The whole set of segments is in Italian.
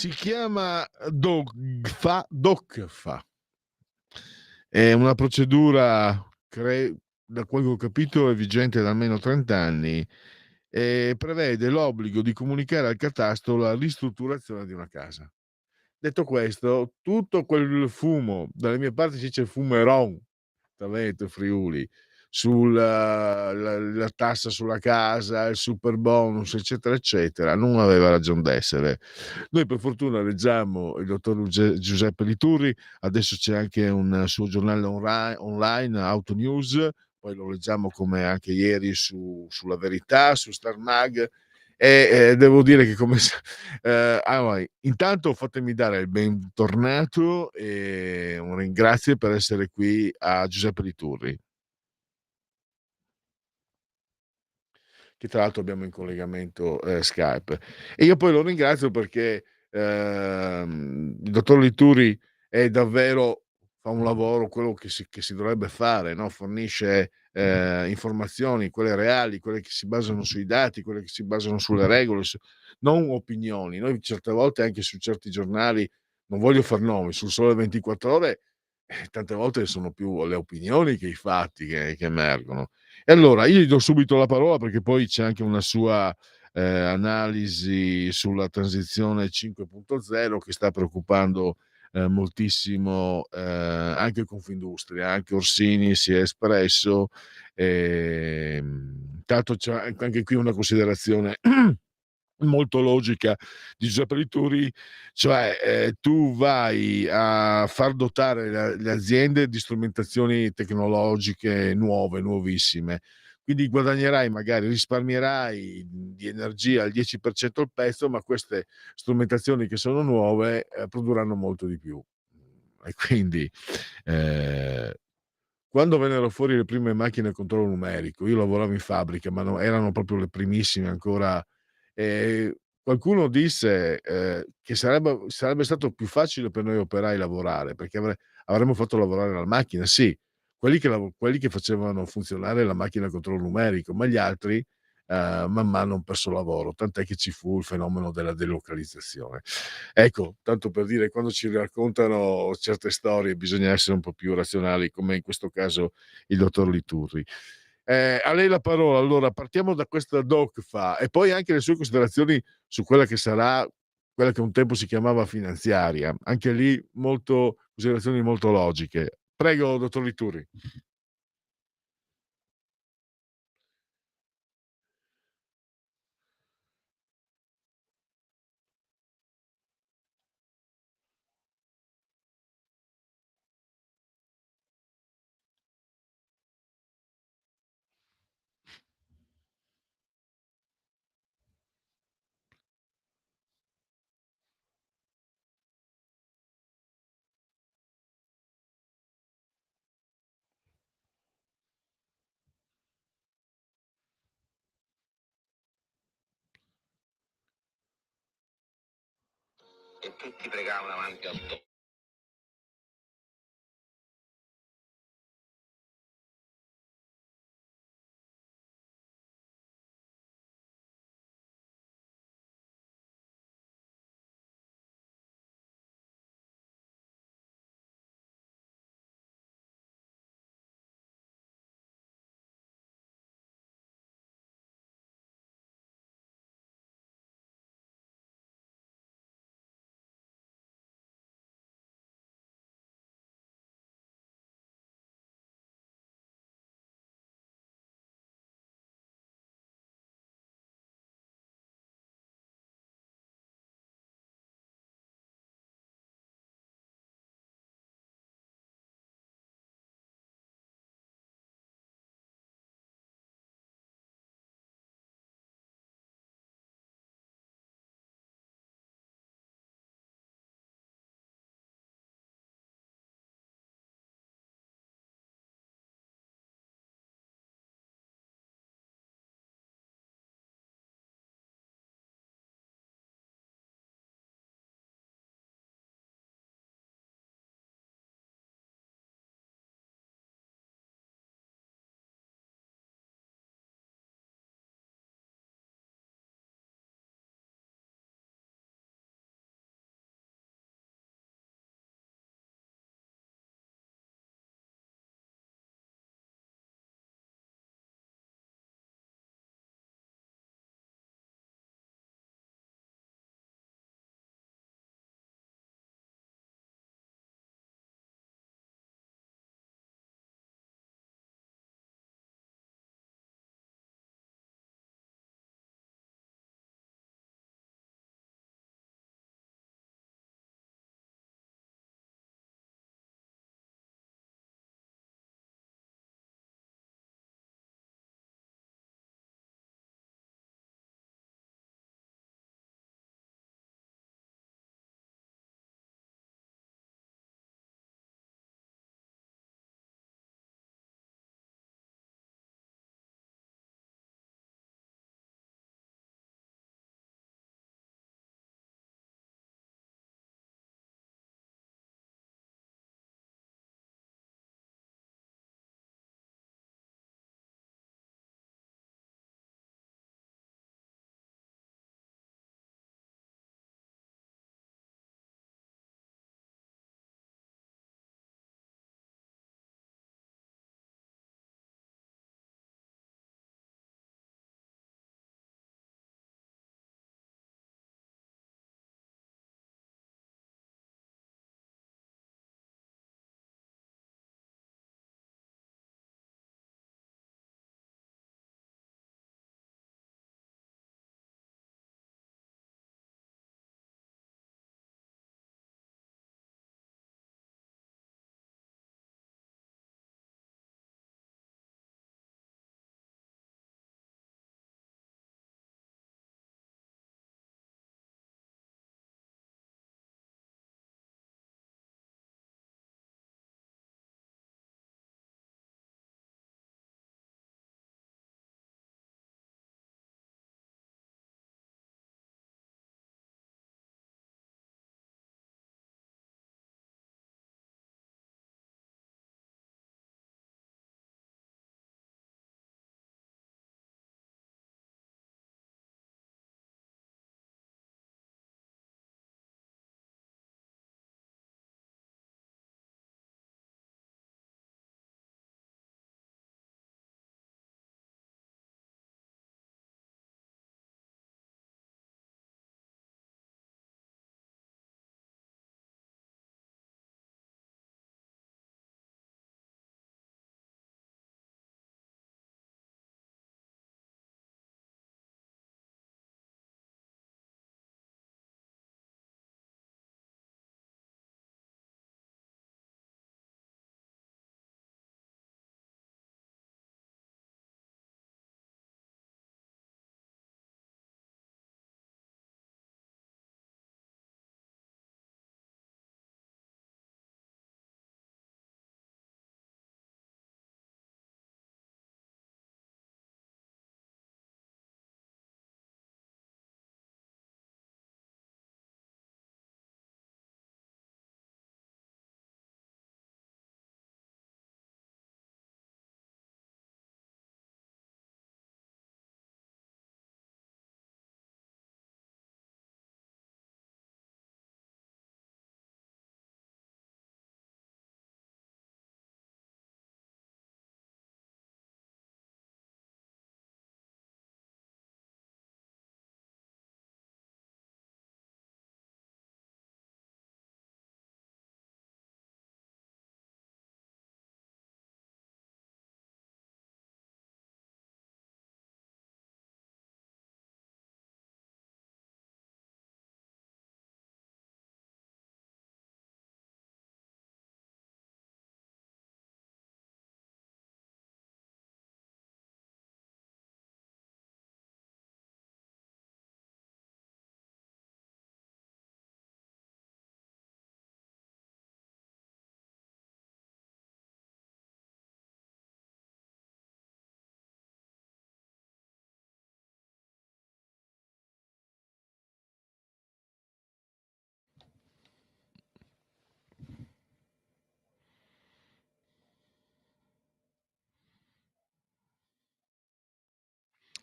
Si chiama DOCFA. È una procedura da quel che ho capito è vigente da almeno 30 anni e prevede l'obbligo di comunicare al catasto la ristrutturazione di una casa. Detto questo, tutto quel fumo, dalle mie parti si dice fumeron, Veneto e Friuli, la tassa sulla casa, il superbonus, eccetera, eccetera, non aveva ragion d'essere. Noi per fortuna leggiamo il dottor Giuseppe Liturri, adesso c'è anche un suo giornale online, Autonews, poi lo leggiamo come anche ieri sulla Verità, su Star Mag, e devo dire che allora, intanto fatemi dare il bentornato e un ringrazio per essere qui a Giuseppe Liturri, che tra l'altro abbiamo in collegamento, Skype. E io poi lo ringrazio perché, il dottor Liturri è davvero fa un lavoro quello che si dovrebbe fare, no, fornisce, informazioni, quelle reali, quelle che si basano sui dati, quelle che si basano sulle regole, non opinioni. Noi certe volte anche su certi giornali, non voglio far nomi, sul Sole 24 Ore, tante volte sono più le opinioni che i fatti che emergono. E allora io gli do subito la parola perché poi c'è anche una sua, analisi sulla transizione 5.0 che sta preoccupando, moltissimo, anche Confindustria, anche Orsini si è espresso. Tanto c'è anche qui una considerazione molto logica di Giuseppe Liturri, cioè, tu vai a far dotare le aziende di strumentazioni tecnologiche nuove, nuovissime, quindi guadagnerai, magari risparmierai di energia il 10% al pezzo, ma queste strumentazioni che sono nuove, produrranno molto di più. E quindi, ehm quando vennero fuori le prime macchine a controllo numerico, io lavoravo in fabbrica, ma no, erano proprio le primissime ancora, qualcuno disse, che sarebbe stato più facile per noi operai lavorare, perché avremmo fatto lavorare la macchina. Sì, quelli che facevano funzionare la macchina a controllo numerico, ma gli altri, man mano han perso lavoro, tant'è che ci fu il fenomeno della delocalizzazione. Ecco, tanto per dire, quando ci raccontano certe storie bisogna essere un po' più razionali, come in questo caso il dottor Liturri. A lei la parola. Allora, partiamo da questa DOCFA e poi anche le sue considerazioni su quella che sarà quella che un tempo si chiamava finanziaria. Anche lì considerazioni molto logiche. Prego, dottor Liturri. E tutti pregavano davanti al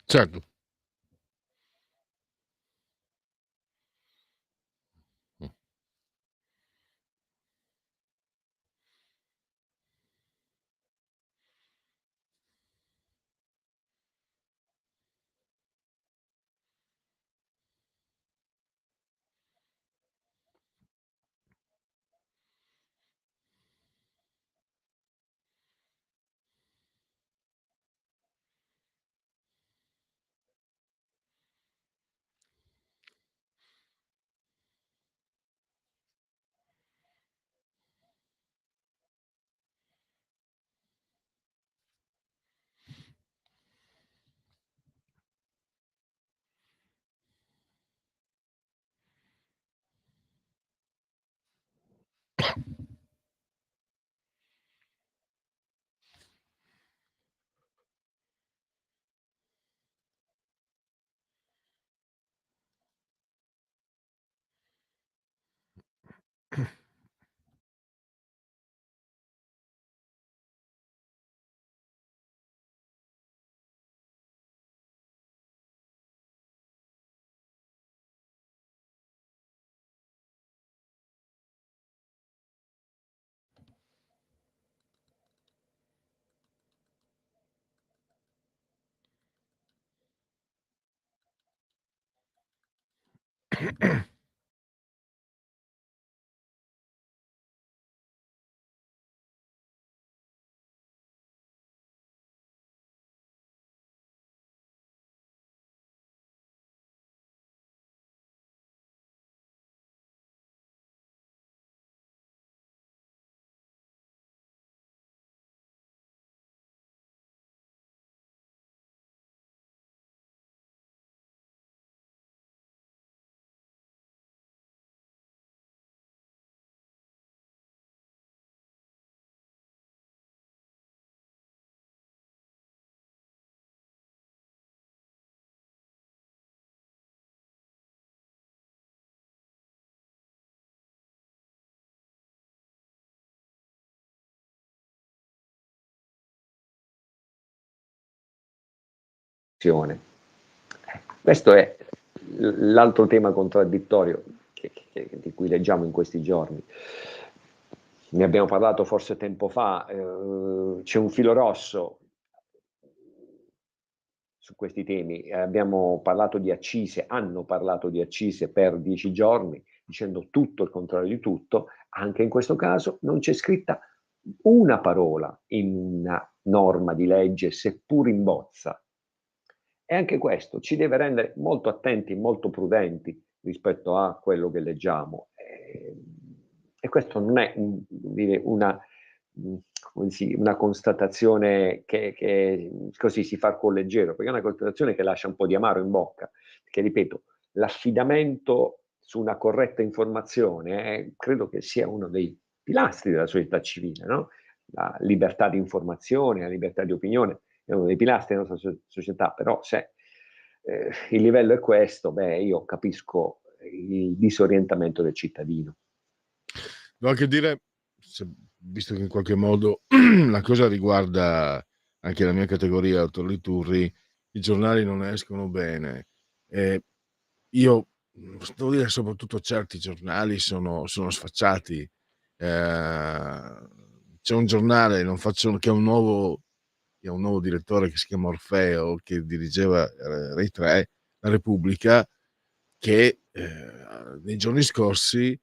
Certo. Mh. Questo è l'altro tema contraddittorio di cui leggiamo in questi giorni. Ne abbiamo parlato forse tempo fa, c'è un filo rosso su questi temi. Abbiamo parlato di accise, hanno parlato di accise per 10 giorni, dicendo tutto il contrario di tutto. Anche in questo caso non c'è scritta una parola in una norma di legge, seppur in bozza. E anche questo ci deve rendere molto attenti, molto prudenti rispetto a quello che leggiamo. E questo non è una constatazione che così si fa con leggero, perché è una constatazione che lascia un po' di amaro in bocca, perché ripeto, l'affidamento su una corretta informazione credo che sia uno dei pilastri della società civile, no? La libertà di informazione, la libertà di opinione è uno dei pilastri della nostra società, però se il livello è questo, io capisco il disorientamento del cittadino. Devo anche dire, visto che in qualche modo la cosa riguarda anche la mia categoria, Autorli Turri, i giornali non escono bene. Io devo dire, soprattutto certi giornali sono sfacciati. C'è un giornale, non faccio, che ha un nuovo direttore che si chiama Orfeo, che dirigeva Rai 3, La Repubblica, che nei giorni scorsi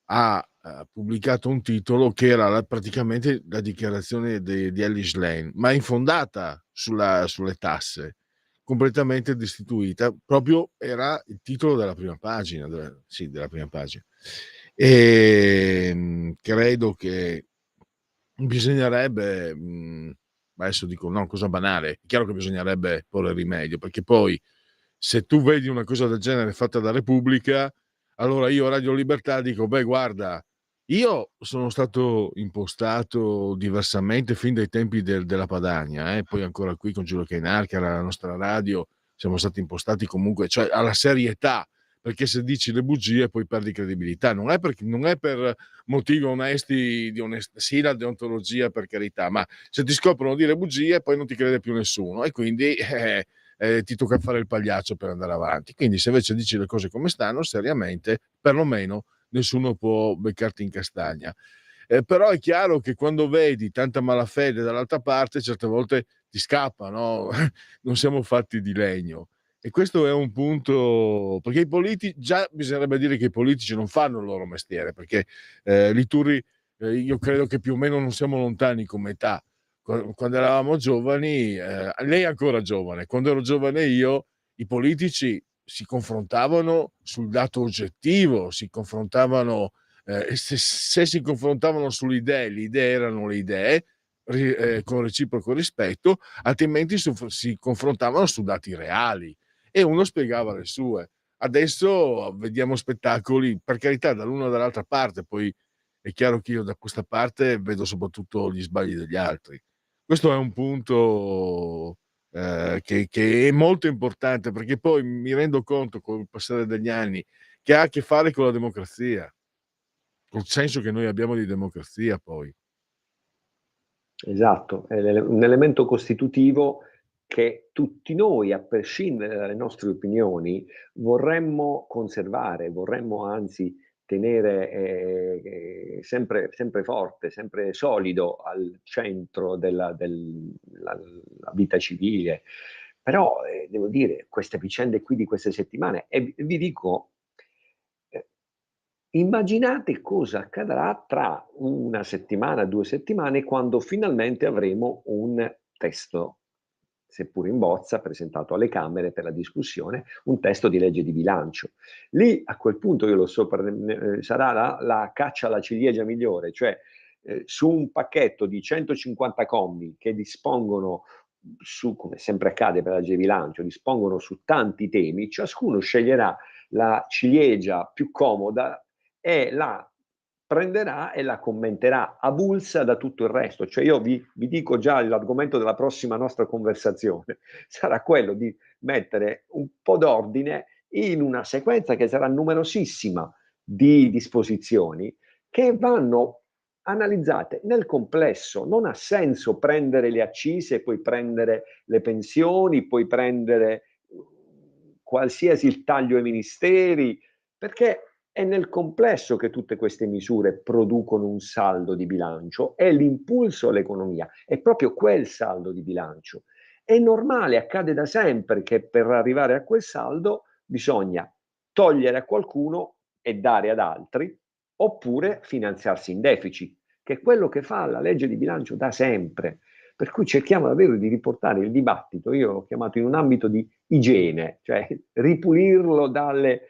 ha pubblicato un titolo che era praticamente la dichiarazione di Ellis Lane, ma infondata sulle tasse, completamente destituita. Proprio era il titolo della prima pagina, della prima pagina. Credo che bisognerebbe, adesso dico no, cosa banale, è chiaro che bisognerebbe porre rimedio, perché poi se tu vedi una cosa del genere fatta da Repubblica, allora io a Radio Libertà dico: "Beh guarda, io sono stato impostato diversamente fin dai tempi della Padania, poi ancora qui con Giulio Cainarca, che era la nostra radio, siamo stati impostati comunque, cioè alla serietà, perché se dici le bugie poi perdi credibilità. Non è per motivi onesti di sì, la deontologia per carità, ma se ti scoprono dire bugie poi non ti crede più nessuno e quindi, ti tocca fare il pagliaccio per andare avanti. Quindi se invece dici le cose come stanno, seriamente, perlomeno nessuno può beccarti in castagna. Però è chiaro che quando vedi tanta malafede dall'altra parte, certe volte ti scappa, no? Non siamo fatti di legno. E questo è un punto, perché i politici, già bisognerebbe dire che i politici non fanno il loro mestiere, perché Liturri, io credo che più o meno non siamo lontani come età. Quando eravamo giovani, lei è ancora giovane, quando ero giovane io, i politici si confrontavano sul dato oggettivo, si confrontavano, e se si confrontavano sulle idee, le idee erano le idee, con reciproco rispetto, altrimenti si confrontavano su dati reali e uno spiegava le sue. Adesso vediamo spettacoli, per carità, dall'una o dall'altra parte, poi è chiaro che io da questa parte vedo soprattutto gli sbagli degli altri. Questo è un punto che è molto importante, perché poi mi rendo conto col passare degli anni che ha a che fare con la democrazia, col senso che noi abbiamo di democrazia poi. Esatto, è un elemento costitutivo che tutti noi, a prescindere dalle nostre opinioni, vorremmo conservare, vorremmo anzi tenere sempre forte, sempre solido al centro della la vita civile. Però devo dire, queste vicende qui di queste settimane, e vi dico, eh, immaginate cosa accadrà tra 1 settimana, 2 settimane, quando finalmente avremo un testo, seppur in bozza, presentato alle Camere per la discussione, un testo di legge di bilancio. Lì, a quel punto, io lo so, sarà la caccia alla ciliegia migliore, cioè su un pacchetto di 150 commi che dispongono su, come sempre accade per la legge di bilancio, dispongono su tanti temi, ciascuno sceglierà la ciliegia più comoda e la prenderà e la commenterà avulsa da tutto il resto. Cioè io vi dico già l'argomento della prossima nostra conversazione, sarà quello di mettere un po' d'ordine in una sequenza che sarà numerosissima di disposizioni che vanno analizzate nel complesso. Non ha senso prendere le accise, poi prendere le pensioni, poi prendere qualsiasi il taglio ai ministeri, perché è nel complesso che tutte queste misure producono un saldo di bilancio, è l'impulso all'economia, è proprio quel saldo di bilancio. È normale, accade da sempre che per arrivare a quel saldo bisogna togliere a qualcuno e dare ad altri, oppure finanziarsi in deficit, che è quello che fa la legge di bilancio da sempre. Per cui cerchiamo davvero di riportare il dibattito, io l'ho chiamato in un ambito di igiene, cioè ripulirlo dalle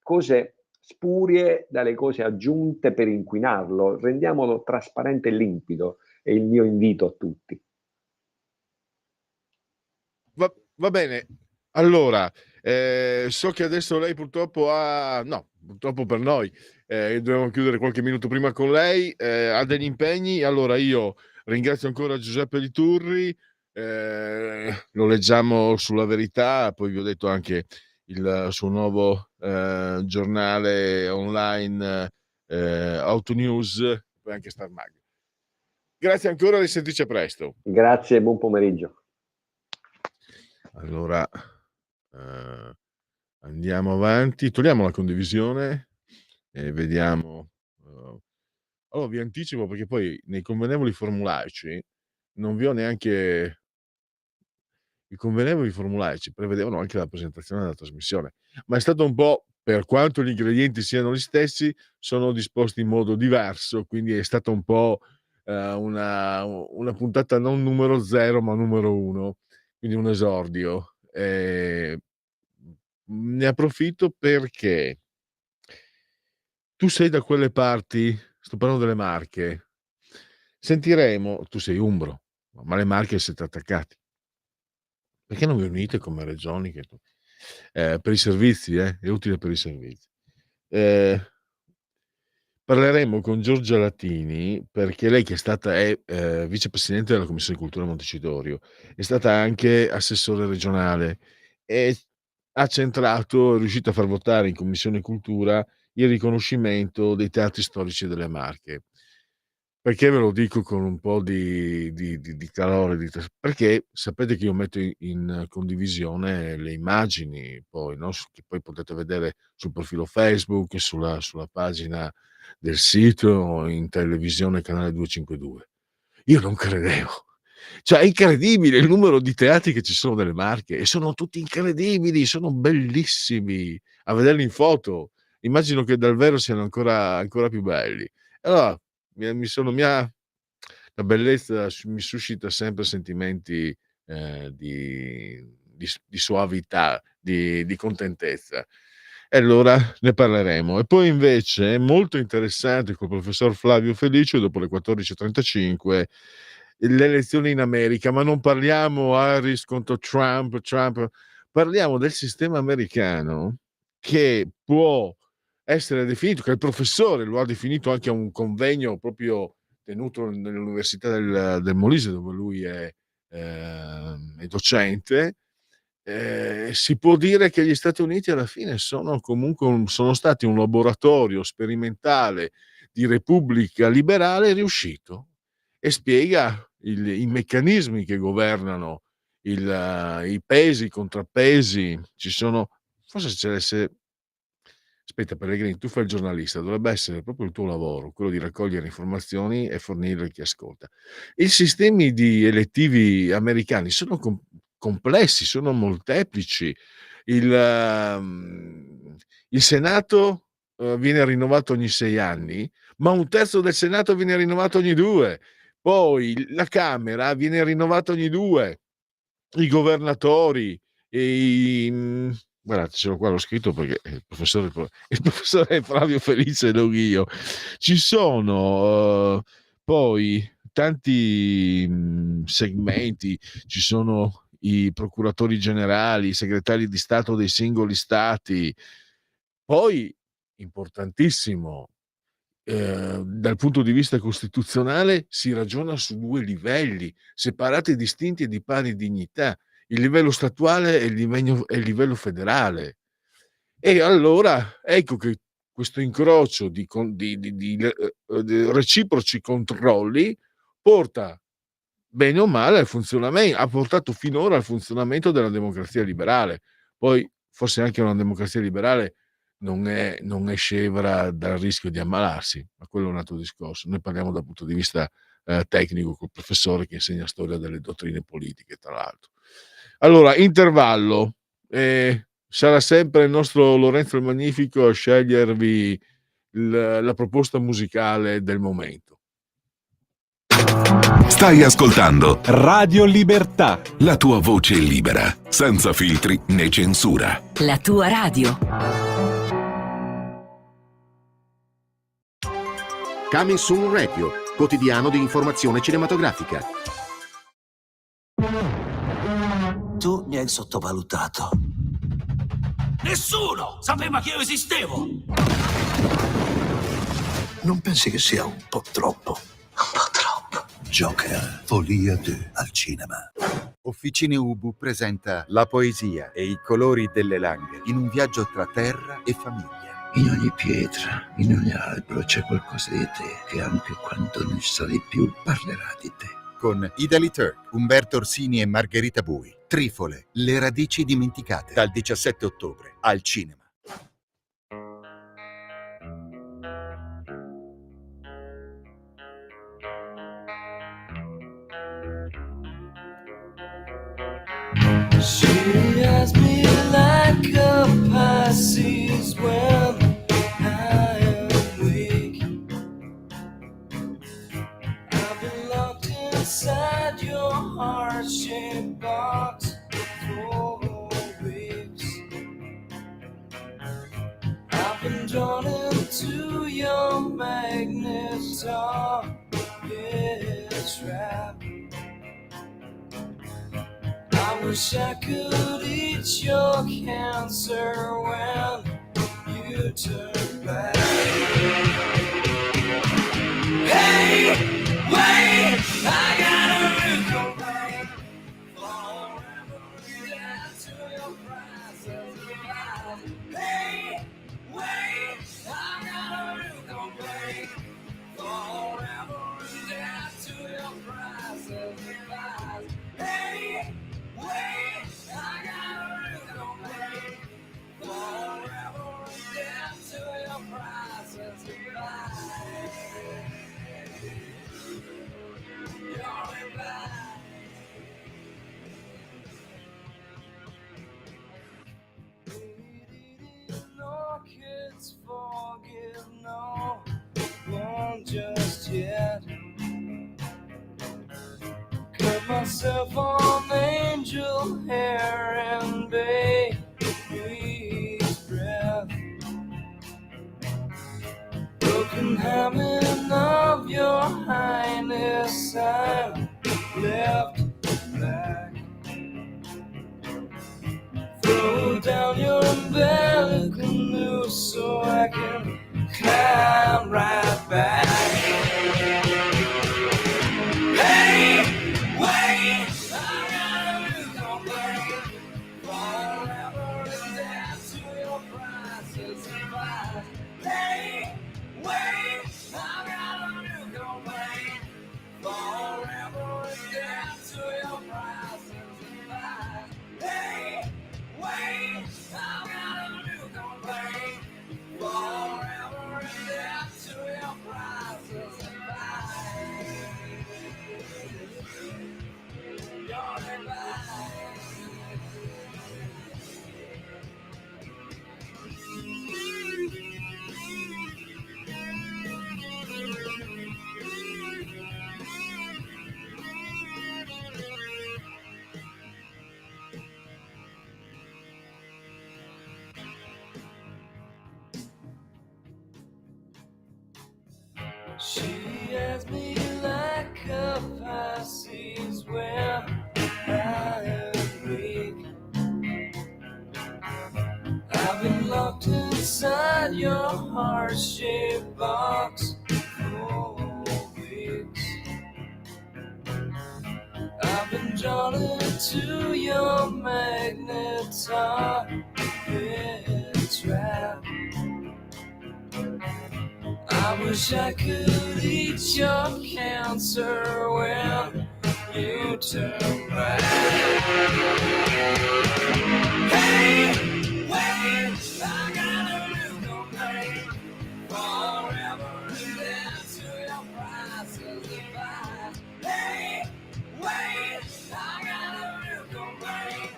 cose spurie, dalle cose aggiunte per inquinarlo, rendiamolo trasparente e limpido, è il mio invito a tutti. Va bene. Allora, so che adesso lei purtroppo ha no, purtroppo per noi, dobbiamo chiudere qualche minuto prima con lei, ha degli impegni. Allora io ringrazio ancora Giuseppe Liturri, lo leggiamo sulla Verità, poi vi ho detto anche il suo nuovo, giornale online, Autonews, poi anche Star Mag. Grazie ancora, risentirci a presto. Grazie e buon pomeriggio. Allora, ehm, andiamo avanti, togliamo la condivisione e vediamo. Allora vi anticipo, perché poi nei convenevoli formulaici non vi ho neanche i convenevoli formulaici prevedevano anche la presentazione della trasmissione, ma è stato un po', per quanto gli ingredienti siano gli stessi, sono disposti in modo diverso, quindi è stata un po', una puntata non numero 0 ma numero 1, quindi un esordio. Ne approfitto perché tu sei da quelle parti, sto parlando delle Marche, sentiremo tu sei umbro, ma le Marche siete attaccati. Perché non vi unite come regioni che tu per i servizi, è utile per i servizi. Ehm, Parleremo con Giorgia Latini, perché lei che è stata vicepresidente della Commissione Cultura Montecitorio, è stata anche assessore regionale e ha centrato, è riuscita a far votare in Commissione Cultura il riconoscimento dei teatri storici delle Marche. Perché ve lo dico con un po' di calore, perché sapete che io metto in condivisione le immagini poi, no, che poi potete vedere sul profilo Facebook, sulla pagina del sito, in televisione canale 252. Io non credevo. Cioè è incredibile il numero di teatri che ci sono nelle Marche e sono tutti incredibili, sono bellissimi a vederli in foto. Immagino che dal vero siano ancora più belli. Allora mi ha la bellezza mi suscita sempre sentimenti, di soavità, di contentezza. E allora ne parleremo. E poi invece è molto interessante col professor Flavio Felice dopo le 14:35 le elezioni in America, ma non parliamo Harris contro Trump, parliamo del sistema americano che può essere definito, che il professore lo ha definito anche a un convegno proprio tenuto nell'Università del Molise, dove lui è docente. Si può dire che gli Stati Uniti alla fine sono comunque sono stati un laboratorio sperimentale di repubblica liberale riuscito, e spiega i meccanismi che governano i pesi, i contrappesi. Ci sono, forse c'è se aspetta, Pellegrini, tu fai il giornalista, dovrebbe essere proprio il tuo lavoro, quello di raccogliere informazioni e fornirle a chi ascolta. I sistemi elettivi americani sono complessi, sono molteplici. Il, ehm, il Senato viene rinnovato ogni 6 anni, ma un terzo del Senato viene rinnovato ogni 2. Poi la Camera viene rinnovata ogni 2. I governatori, e guardate, ce l'ho qua, l'ho scritto perché il professore Flavio Felice, non io. Ci sono poi tanti segmenti, ci sono i procuratori generali, i segretari di Stato dei singoli stati. Poi, importantissimo, dal punto di vista costituzionale si ragiona su 2 livelli, separati e distinti e di pari dignità, il livello statuale e il livello federale. E allora ecco che questo incrocio di reciproci controlli porta, bene o male, ha portato finora al funzionamento della democrazia liberale. Poi forse anche una democrazia liberale non è scevra dal rischio di ammalarsi, ma quello è un altro discorso. Noi parliamo dal punto di vista tecnico, col professore che insegna storia delle dottrine politiche, tra l'altro. Allora, intervallo. Sarà sempre il nostro Lorenzo il Magnifico a scegliervi la proposta musicale del momento. Stai ascoltando Radio Libertà, la tua voce libera, senza filtri né censura. La tua radio. Coming Soon Radio, quotidiano di informazione cinematografica. Tu mi hai sottovalutato. Nessuno sapeva che io esistevo! Non pensi che sia un po' troppo? Un po' troppo. Joker, Folia 2 al cinema. Officine Ubu presenta la poesia e i colori delle Langhe in un viaggio tra terra e famiglia. In ogni pietra, in ogni albero c'è qualcosa di te che anche quando non ci sarai più parlerà di te. Con Idali Turk, Umberto Orsini e Margherita Bui. Trifole, le radici dimenticate. Dal 17 ottobre al cinema. She has me like a Pisces when I am weak. I've been locked inside your heart-shaped box for weeks. I've been drawn into your magnet trap. I wish I could eat your cancer when you turn back. Hey, wait, I got a real complaint. Forever dead to your prices. Hey, wait, I got a real complaint. Forever and baby's breath. Broken helmet of your highness, I'm left back. Throw down your umbilical noose so I can climb right back. Hey, wait, I got a new complaint. Forever is dead to your prices and lies. Hey, wait, I got a new complaint. Forever is dead to your prices and lies. Hey, wait, I got a new complaint. Forever is dead to your prices and lies. Your advice. She has me like a Pisces when I am weak. I've been locked inside your heart-shaped box for weeks. I've been drawn into your magnet, been trapped. I wish I could eat your cancer when you turn back. Hey, wait, I got a new complaint. Forever is dead to your prices and lies. Hey, wait, I got a new complaint.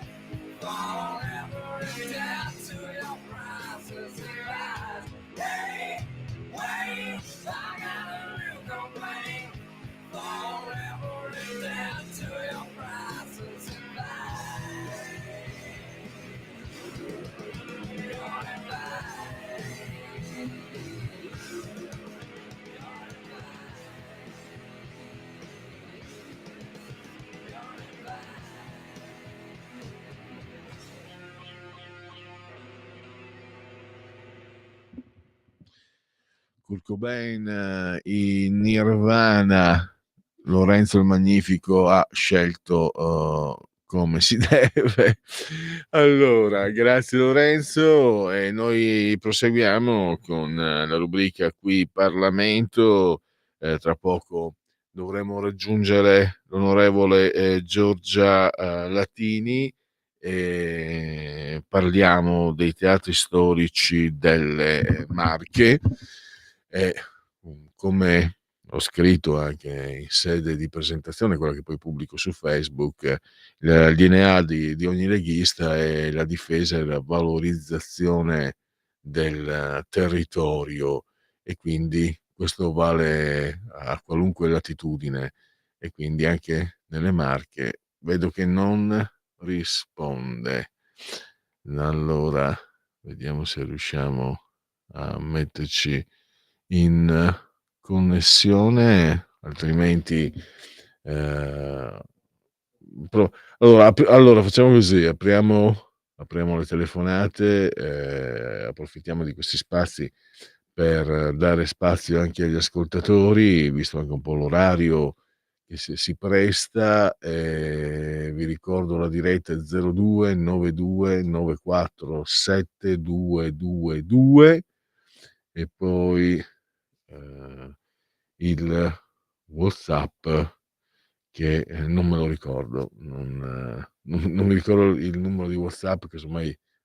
Forever is dead to your prices and lies. Hey, wait, I got a new complaint. Forever is dead to your prices and lies. Your advice. Kurt Cobain, i Nirvana. Lorenzo il Magnifico ha scelto come si deve. Allora, grazie Lorenzo, e noi proseguiamo con la rubrica Qui Parlamento. Tra poco dovremo raggiungere l'onorevole Giorgia Latini e parliamo dei teatri storici delle Marche. E come ho scritto anche in sede di presentazione, quella che poi pubblico su Facebook, il DNA di ogni leghista è la difesa e la valorizzazione del territorio, e quindi questo vale a qualunque latitudine, e quindi anche nelle Marche. Vedo che non risponde. Allora, vediamo se riusciamo a metterci in connessione, altrimenti allora facciamo così, apriamo le telefonate, approfittiamo di questi spazi per dare spazio anche agli ascoltatori, visto anche un po' l'orario che si presta. Vi ricordo la diretta 02 92 94 7222, e poi il WhatsApp che non me lo ricordo, non mi ricordo il numero di WhatsApp, che insomma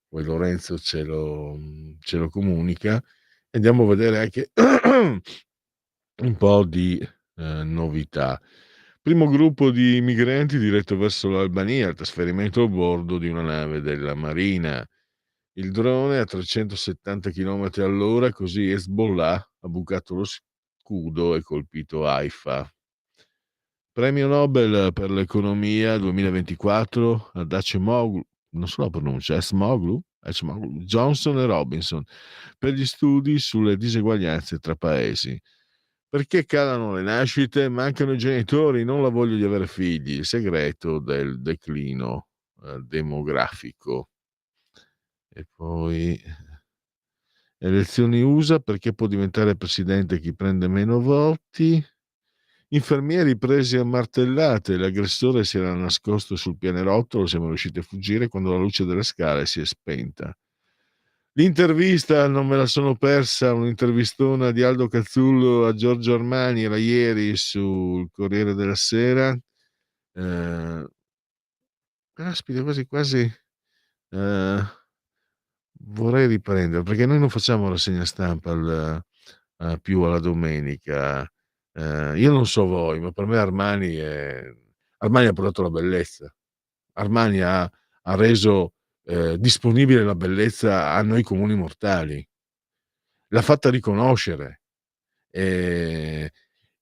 poi Lorenzo ce lo comunica. Andiamo a vedere anche un po' di novità. Primo gruppo di migranti diretto verso l'Albania, il trasferimento a bordo di una nave della Marina. Il drone a 370 km/h, così Hezbollah ha bucato lo scudo e colpito Haifa. Premio Nobel per l'economia 2024 a Acemoglu, non so la pronuncia, Acemoglu, Johnson e Robinson, per gli studi sulle diseguaglianze tra paesi. Perché calano le nascite? Mancano i genitori, non la voglia di avere figli, il segreto del declino demografico. E poi elezioni USA, perché può diventare presidente chi prende meno voti. Infermieri presi a martellate, l'aggressore si era nascosto sul pianerottolo, siamo riusciti a fuggire quando la luce delle scale si è spenta. L'intervista non me la sono persa, un'intervistona di Aldo Cazzullo a Giorgio Armani, era ieri sul Corriere della Sera. Caspita, quasi quasi vorrei riprendere, perché noi non facciamo rassegna stampa più alla domenica. Io non so voi, ma per me Armani ha portato la bellezza. Armani ha reso disponibile la bellezza a noi comuni mortali. L'ha fatta riconoscere. E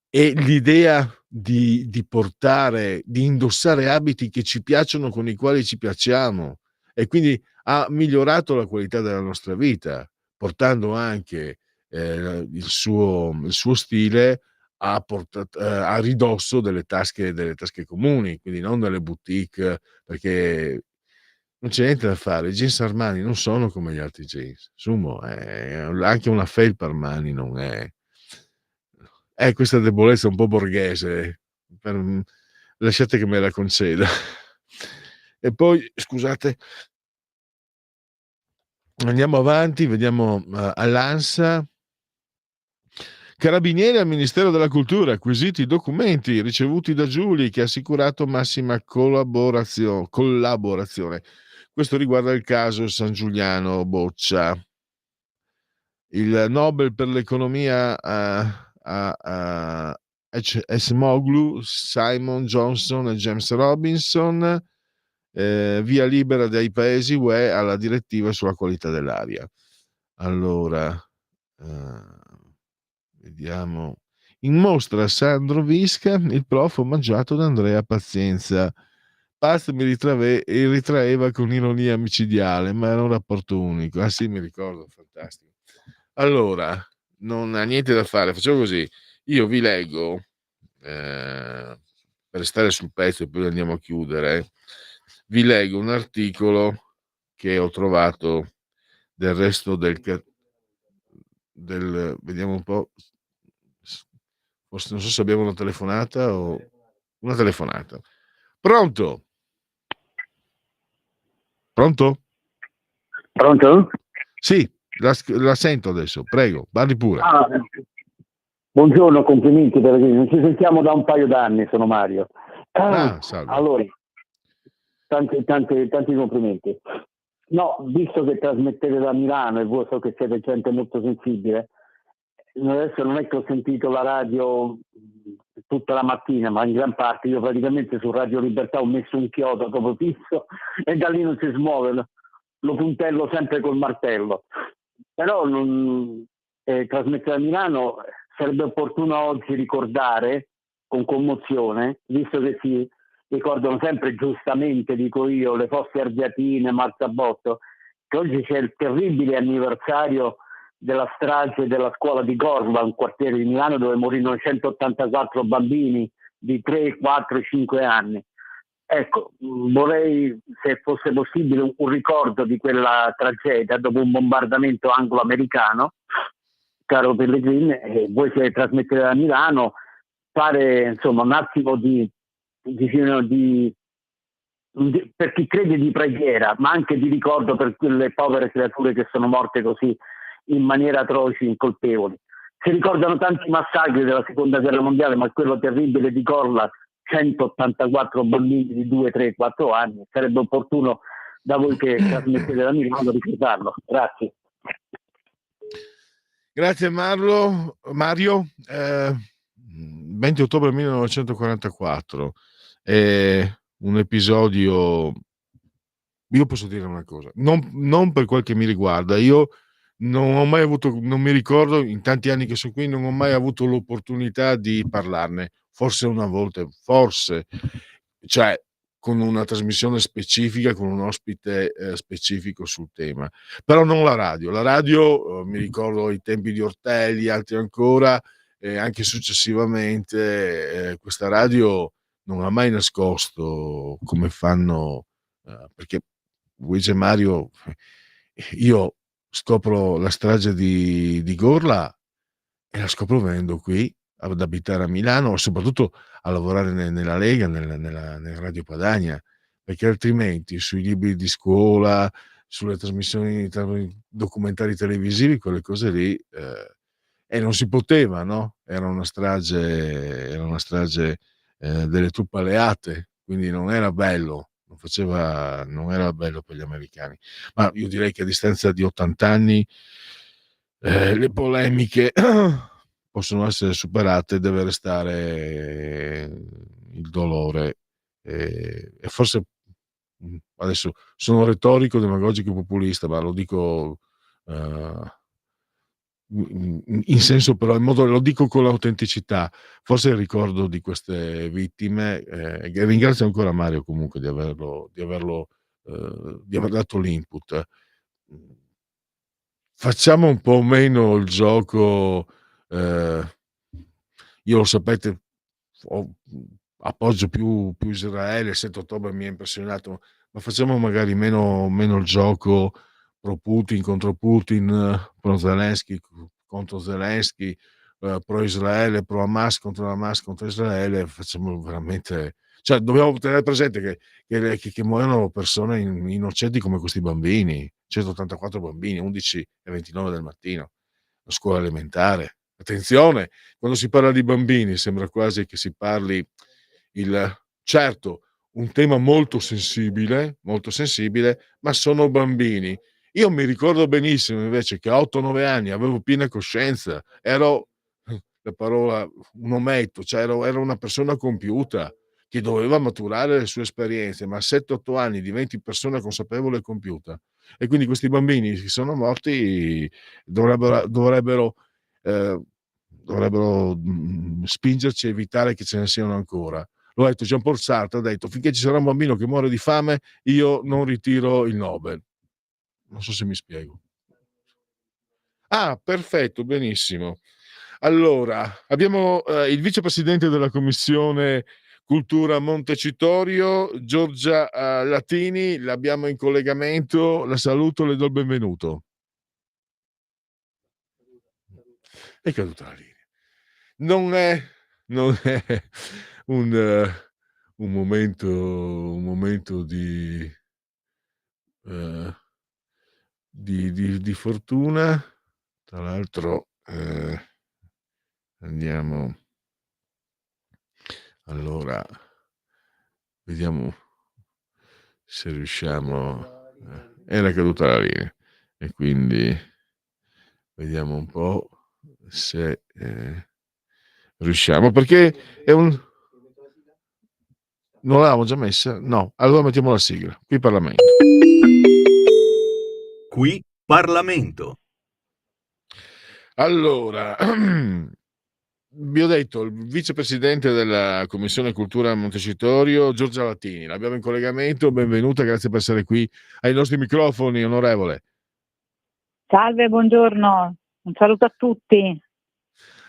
l'idea di portare, di indossare abiti che ci piacciono, con i quali ci piacciamo, e quindi ha migliorato la qualità della nostra vita, portando anche il suo stile a ridosso delle tasche comuni, quindi non delle boutique, perché non c'è niente da fare. I jeans Armani non sono come gli altri jeans. Sumo, anche una felpa Armani non è questa debolezza un po' borghese, lasciate che me la conceda. E poi, scusate, andiamo avanti, vediamo all'ANSA. Carabinieri al Ministero della Cultura, acquisiti i documenti ricevuti da Giuli, che ha assicurato massima collaborazione. Questo riguarda il caso San Giuliano Boccia. Il Nobel per l'economia a Acemoglu, Simon Johnson e James Robinson, via libera dai paesi UE alla direttiva sulla qualità dell'aria. Allora, vediamo. In mostra Sandro Visca, il prof omaggiato da Andrea Pazienza. Paz mi ritraeva con ironia micidiale, ma era un rapporto unico. Ah sì, mi ricordo, fantastico. Allora, non ha niente da fare, facciamo così. Io vi leggo, per stare sul pezzo e poi andiamo a chiudere, vi leggo un articolo che ho trovato del Resto del vediamo un po', forse non so se abbiamo una telefonata o una telefonata. Pronto? Pronto? Pronto? Sì, la sento adesso, prego, parli pure. Buongiorno, complimenti per non ci sentiamo da un paio d'anni, sono Mario. Salve. Allora, tanti complimenti. No, visto che trasmettete da Milano e voi so che siete gente molto sensibile, adesso non è che ho sentito la radio tutta la mattina, ma in gran parte io praticamente su Radio Libertà ho messo un chiodo proprio fisso e da lì non si smuove, lo puntello sempre col martello. Però trasmettere da Milano sarebbe opportuno oggi ricordare con commozione, visto che si ricordano sempre, giustamente dico io, le Fosse Ardeatine, Marzabotto, che oggi c'è il terribile anniversario della strage della scuola di Gorla, un quartiere di Milano dove morirono 184 bambini di 3, 4, 5 anni. Ecco, vorrei, se fosse possibile, un ricordo di quella tragedia dopo un bombardamento anglo-americano, caro Pellegrini, e voi che trasmettete da Milano, fare insomma un attimo per chi crede di preghiera, ma anche di ricordo per quelle povere creature che sono morte così in maniera atroce, incolpevoli. Si ricordano tanti massacri della seconda guerra mondiale, ma quello terribile di Gorla, 184 bambini di 2, 3, 4 anni, sarebbe opportuno da voi che trasmettete da Milano ricordarlo. Grazie. Grazie Mario. 20 ottobre 1944 è un episodio, io posso dire una cosa, non per quel che mi riguarda, io non ho mai avuto, non mi ricordo, in tanti anni che sono qui, non ho mai avuto l'opportunità di parlarne, forse una volta, cioè con una trasmissione specifica, con un ospite specifico sul tema. Però non la radio. La radio, mi ricordo i tempi di Ortelli, altri ancora, e anche successivamente, questa radio non ha mai nascosto come fanno, perché Luigi e Mario, io scopro la strage di Gorla e la scopro venendo qui ad abitare a Milano, soprattutto a lavorare nella Lega, nel Radio Padania, perché altrimenti sui libri di scuola, sulle trasmissioni documentari televisivi, quelle cose lì, e non si poteva, no? Era una strage delle truppe alleate, quindi non era bello, non era bello per gli americani. Ma io direi che a distanza di 80 anni le polemiche possono essere superate, deve restare il dolore, e forse adesso sono retorico, demagogico e populista, ma lo dico in senso, però in modo, lo dico con l'autenticità. Forse il ricordo di queste vittime, e ringrazio ancora Mario comunque di aver dato l'input. Facciamo un po' meno il gioco, io lo sapete, appoggio più Israele, il 7 ottobre mi ha impressionato, ma facciamo magari meno il gioco pro Putin contro Putin, pro Zelensky contro Zelensky, pro Israele, pro Hamas contro Israele. Facciamo veramente, cioè dobbiamo tenere presente che muoiono persone innocenti come questi bambini, 184 bambini, 11:29 del mattino, a scuola elementare. Attenzione, quando si parla di bambini sembra quasi che si parli certo, un tema molto sensibile, ma sono bambini. Io mi ricordo benissimo invece che a 8, 9 anni avevo piena coscienza, ero la parola un ometto, cioè ero una persona compiuta che doveva maturare le sue esperienze, ma a 7, 8 anni diventi persona consapevole e compiuta. E quindi questi bambini che sono morti dovrebbero spingerci a evitare che ce ne siano ancora. L'ho detto, Jean-Paul Sartre ha detto: finché ci sarà un bambino che muore di fame, io non ritiro il Nobel. Non so se mi spiego. Ah, perfetto, benissimo. Allora, abbiamo il vicepresidente della Commissione Cultura Montecitorio, Giorgia Latini, l'abbiamo in collegamento, la saluto, le do il benvenuto. È caduta la linea. Non è un momento eh, di fortuna. Tra l'altro, andiamo, allora, vediamo se riusciamo. Era caduta la linea e quindi vediamo un po' se riusciamo, perché è un non l'avevamo già messa? No, allora mettiamo la sigla. Qui Parlamento. Qui Parlamento. Allora, vi ho detto il vicepresidente della Commissione Cultura Montecitorio, Giorgia Latini, l'abbiamo in collegamento. Benvenuta, grazie per essere qui ai nostri microfoni, onorevole. Salve, buongiorno, un saluto a tutti.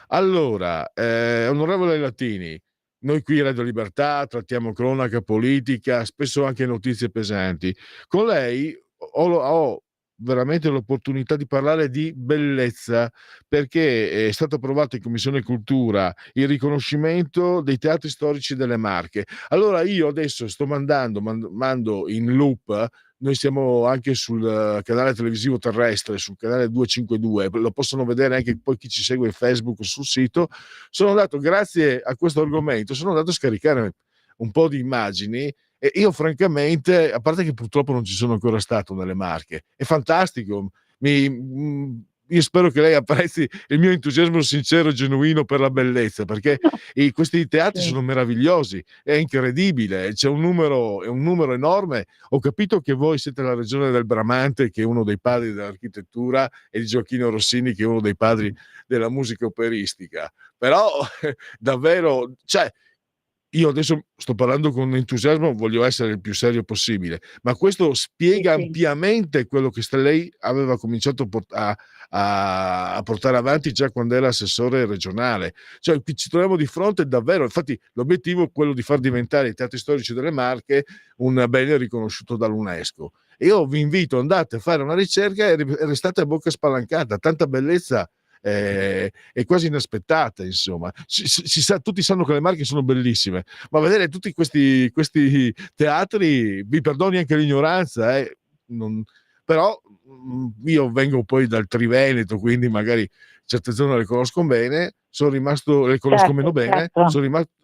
Allora, onorevole Latini, noi qui a Radio Libertà trattiamo cronaca politica, spesso anche notizie pesanti. Con lei ho veramente l'opportunità di parlare di bellezza, perché è stato approvato in Commissione Cultura il riconoscimento dei teatri storici delle Marche. Allora io adesso sto mando in loop. Noi siamo anche sul canale televisivo terrestre, sul canale 252, lo possono vedere anche poi chi ci segue in Facebook, sul sito. Grazie a questo argomento, sono andato a scaricare un po' di immagini e io francamente, a parte che purtroppo non ci sono ancora stato nelle Marche, è fantastico. Io spero che lei apprezzi il mio entusiasmo sincero e genuino per la bellezza, perché questi teatri sono meravigliosi, è incredibile, è un numero enorme. Ho capito che voi siete la regione del Bramante, che è uno dei padri dell'architettura, e di Gioacchino Rossini, che è uno dei padri della musica operistica, però davvero, cioè, io adesso sto parlando con entusiasmo, voglio essere il più serio possibile, ma questo spiega Sì, sì. ampiamente quello che lei aveva cominciato a portare avanti già quando era assessore regionale. Cioè, qui ci troviamo di fronte davvero, infatti l'obiettivo è quello di far diventare i teatri storici delle Marche un bene riconosciuto dall'UNESCO. E io vi invito, andate a fare una ricerca e restate a bocca spalancata, tanta bellezza è quasi inaspettata, insomma. Si sa, tutti sanno che le Marche sono bellissime, ma vedere tutti questi teatri, vi perdoni anche l'ignoranza, non, però io vengo poi dal Triveneto, quindi magari certe zone le conosco bene, le conosco meno Certo, bene, certo.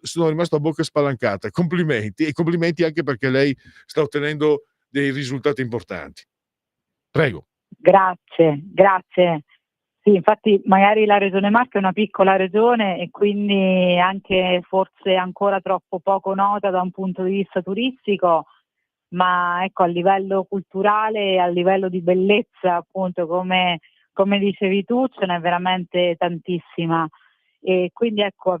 sono rimasto a bocca spalancata. Complimenti, e complimenti anche perché lei sta ottenendo dei risultati importanti. Prego. Grazie, grazie. Sì, infatti magari la Regione Marche è una piccola regione e quindi anche forse ancora troppo poco nota da un punto di vista turistico, ma ecco, a livello culturale e a livello di bellezza, appunto, come dicevi tu, ce n'è veramente tantissima. E quindi ecco,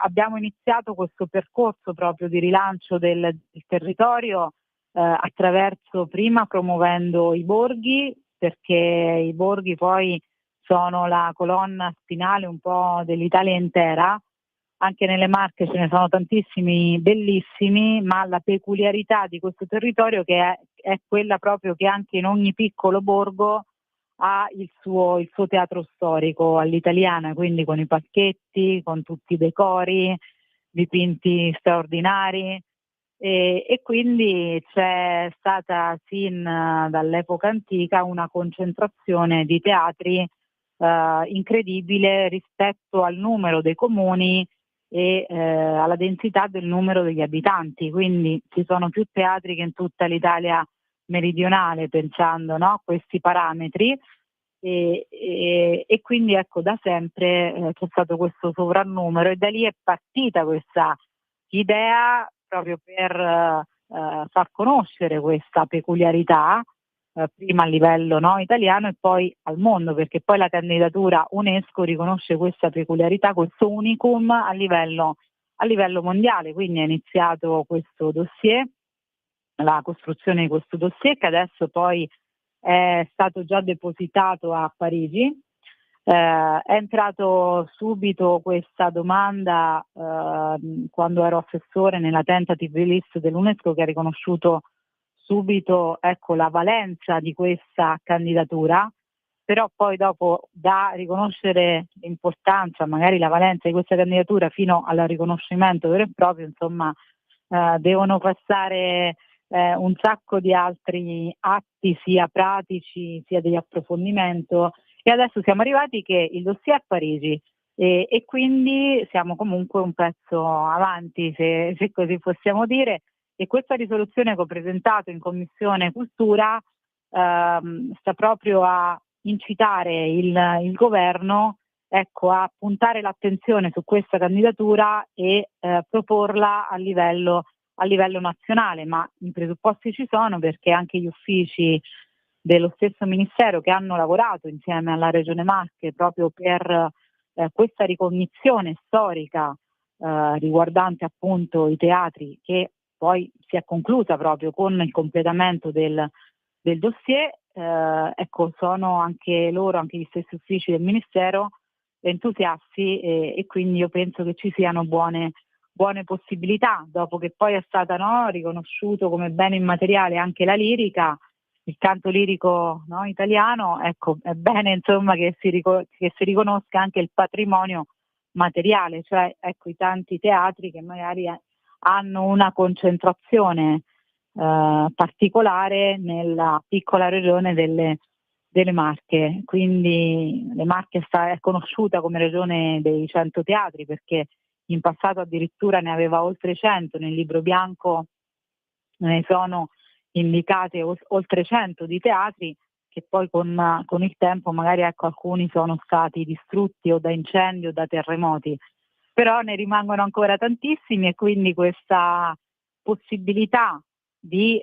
abbiamo iniziato questo percorso proprio di rilancio del territorio attraverso, prima promuovendo i borghi, perché i borghi poi sono la colonna spinale un po' dell'Italia intera. Anche nelle Marche ce ne sono tantissimi bellissimi, ma la peculiarità di questo territorio è quella proprio che anche in ogni piccolo borgo ha il suo teatro storico all'italiana, quindi con i palchetti, con tutti i decori, dipinti straordinari. E quindi c'è stata sin dall'epoca antica una concentrazione di teatri incredibile rispetto al numero dei comuni e alla densità del numero degli abitanti, quindi ci sono più teatri che in tutta l'Italia meridionale, pensando, no, a questi parametri. E quindi ecco, da sempre c'è stato questo sovrannumero e da lì è partita questa idea proprio per far conoscere questa peculiarità, prima a livello, no, italiano e poi al mondo, perché poi la candidatura UNESCO riconosce questa peculiarità, questo unicum a livello mondiale. Quindi è iniziato questo dossier, la costruzione di questo dossier, che adesso poi è stato già depositato a Parigi. È entrato subito questa domanda quando ero assessore nella tentative list dell'UNESCO, che ha riconosciuto subito, ecco, la valenza di questa candidatura, però poi dopo, da riconoscere l'importanza, magari la valenza di questa candidatura fino al riconoscimento vero e proprio, insomma, devono passare un sacco di altri atti, sia pratici sia di approfondimento, e adesso siamo arrivati che il dossier è a Parigi e quindi siamo comunque un pezzo avanti, se così possiamo dire, e questa risoluzione che ho presentato in Commissione Cultura sta proprio a incitare il governo, ecco, a puntare l'attenzione su questa candidatura e proporla a livello nazionale, ma i presupposti ci sono, perché anche gli uffici dello stesso Ministero, che hanno lavorato insieme alla Regione Marche proprio per questa ricognizione storica riguardante appunto i teatri, che poi si è conclusa proprio con il completamento del dossier, ecco, sono anche loro, anche gli stessi uffici del Ministero, entusiasti e quindi io penso che ci siano buone possibilità, dopo che poi è stata, no, riconosciuto come bene immateriale anche la lirica, il canto lirico, no, italiano. Ecco, è bene insomma che si riconosca anche il patrimonio materiale, cioè ecco, i tanti teatri che magari hanno una concentrazione particolare nella piccola regione delle Marche. Quindi le Marche è conosciuta come regione dei 100 teatri, perché in passato addirittura ne aveva oltre 100, nel libro bianco ne sono indicate oltre 100 di teatri, che poi con il tempo magari, ecco, alcuni sono stati distrutti o da incendi o da terremoti, però ne rimangono ancora tantissimi, e quindi questa possibilità di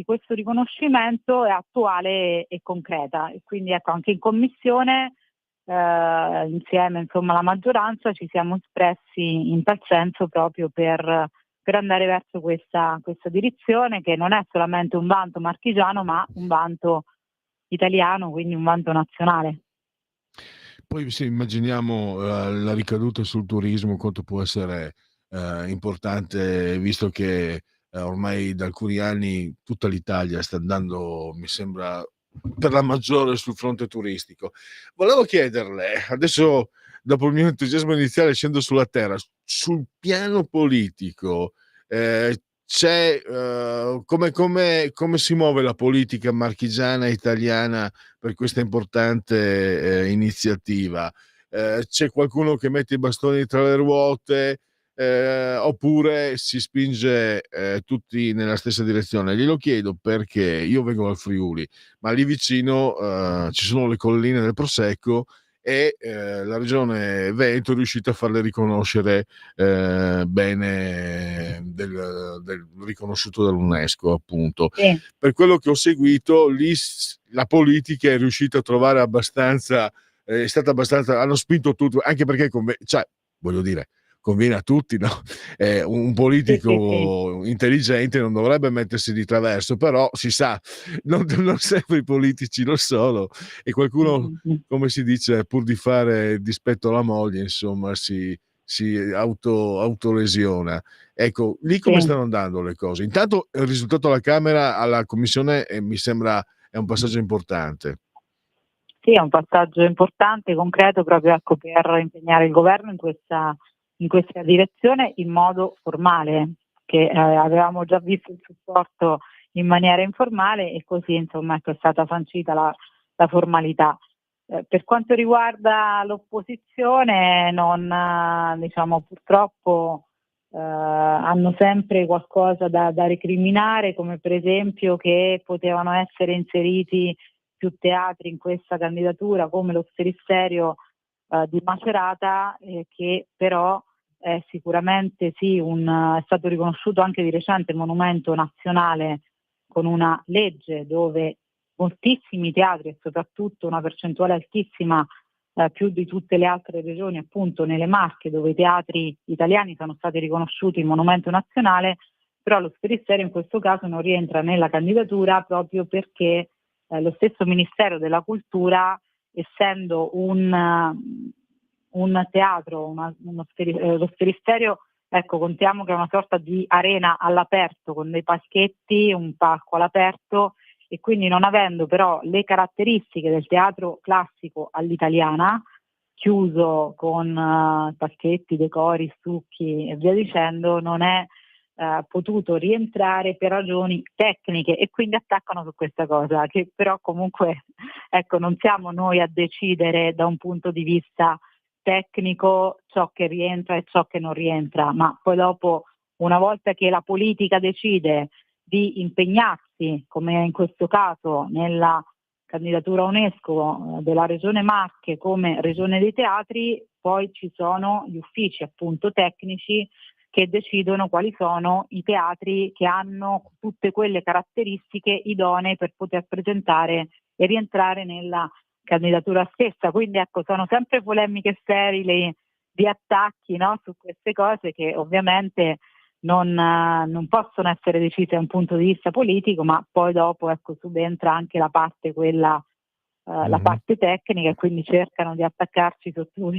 questo riconoscimento è attuale e concreta. E quindi ecco, anche in Commissione insieme insomma alla maggioranza ci siamo espressi in tal senso proprio per andare verso questa direzione, che non è solamente un vanto marchigiano ma un vanto italiano, quindi un vanto nazionale. Poi se immaginiamo la ricaduta sul turismo, quanto può essere importante, visto che ormai da alcuni anni tutta l'Italia sta andando, mi sembra, per la maggiore sul fronte turistico. Volevo chiederle, adesso dopo il mio entusiasmo iniziale scendo sulla terra, sul piano politico, c'è come si muove la politica marchigiana e italiana per questa importante iniziativa? C'è qualcuno che mette i bastoni tra le ruote, oppure si spinge tutti nella stessa direzione? Glielo chiedo perché io vengo dal Friuli, ma lì vicino ci sono le colline del Prosecco e la regione Veneto è riuscita a farle riconoscere bene, riconosciuto dall'UNESCO, appunto. Sì. Per quello che ho seguito, lì la politica è riuscita a trovare abbastanza, è stata abbastanza, hanno spinto tutto, anche perché cioè, voglio dire, conviene a tutti, no? Un politico intelligente non dovrebbe mettersi di traverso, però si sa, non sempre i politici lo sono, e qualcuno, come si dice, pur di fare dispetto alla moglie, insomma, si autolesiona. Ecco, lì come stanno andando le cose? Intanto il risultato alla Camera, alla Commissione, mi sembra è un passaggio importante. Sì, è un passaggio importante, concreto, proprio ecco, per impegnare il governo in questa direzione in modo formale, che avevamo già visto il supporto in maniera informale e così insomma ecco, è stata sancita la formalità. Per quanto riguarda l'opposizione, non diciamo purtroppo hanno sempre qualcosa da recriminare, come per esempio che potevano essere inseriti più teatri in questa candidatura, come lo Sferisterio di Macerata, che però è sicuramente sì è stato riconosciuto anche di recente monumento nazionale con una legge dove moltissimi teatri e soprattutto una percentuale altissima, più di tutte le altre regioni, appunto nelle Marche, dove i teatri italiani sono stati riconosciuti in monumento nazionale, però lo Sferisterio in questo caso non rientra nella candidatura proprio perché lo stesso Ministero della Cultura, essendo un teatro, lo Sferisterio, ecco, contiamo che è una sorta di arena all'aperto con dei palchetti, un palco all'aperto, e quindi non avendo però le caratteristiche del teatro classico all'italiana, chiuso con palchetti, decori, stucchi e via dicendo, non è potuto rientrare per ragioni tecniche, e quindi attaccano su questa cosa, che però comunque ecco, non siamo noi a decidere da un punto di vista tecnico ciò che rientra e ciò che non rientra, ma poi dopo, una volta che la politica decide di impegnarsi, come in questo caso nella candidatura UNESCO della Regione Marche come Regione dei Teatri, poi ci sono gli uffici appunto tecnici che decidono quali sono i teatri che hanno tutte quelle caratteristiche idonee per poter presentare e rientrare nella candidatura stessa. Quindi ecco, sono sempre polemiche sterili di attacchi, no, su queste cose che ovviamente non possono essere decise da un punto di vista politico, ma poi dopo ecco, subentra anche la parte quella la parte tecnica, e quindi cercano di attaccarci sotto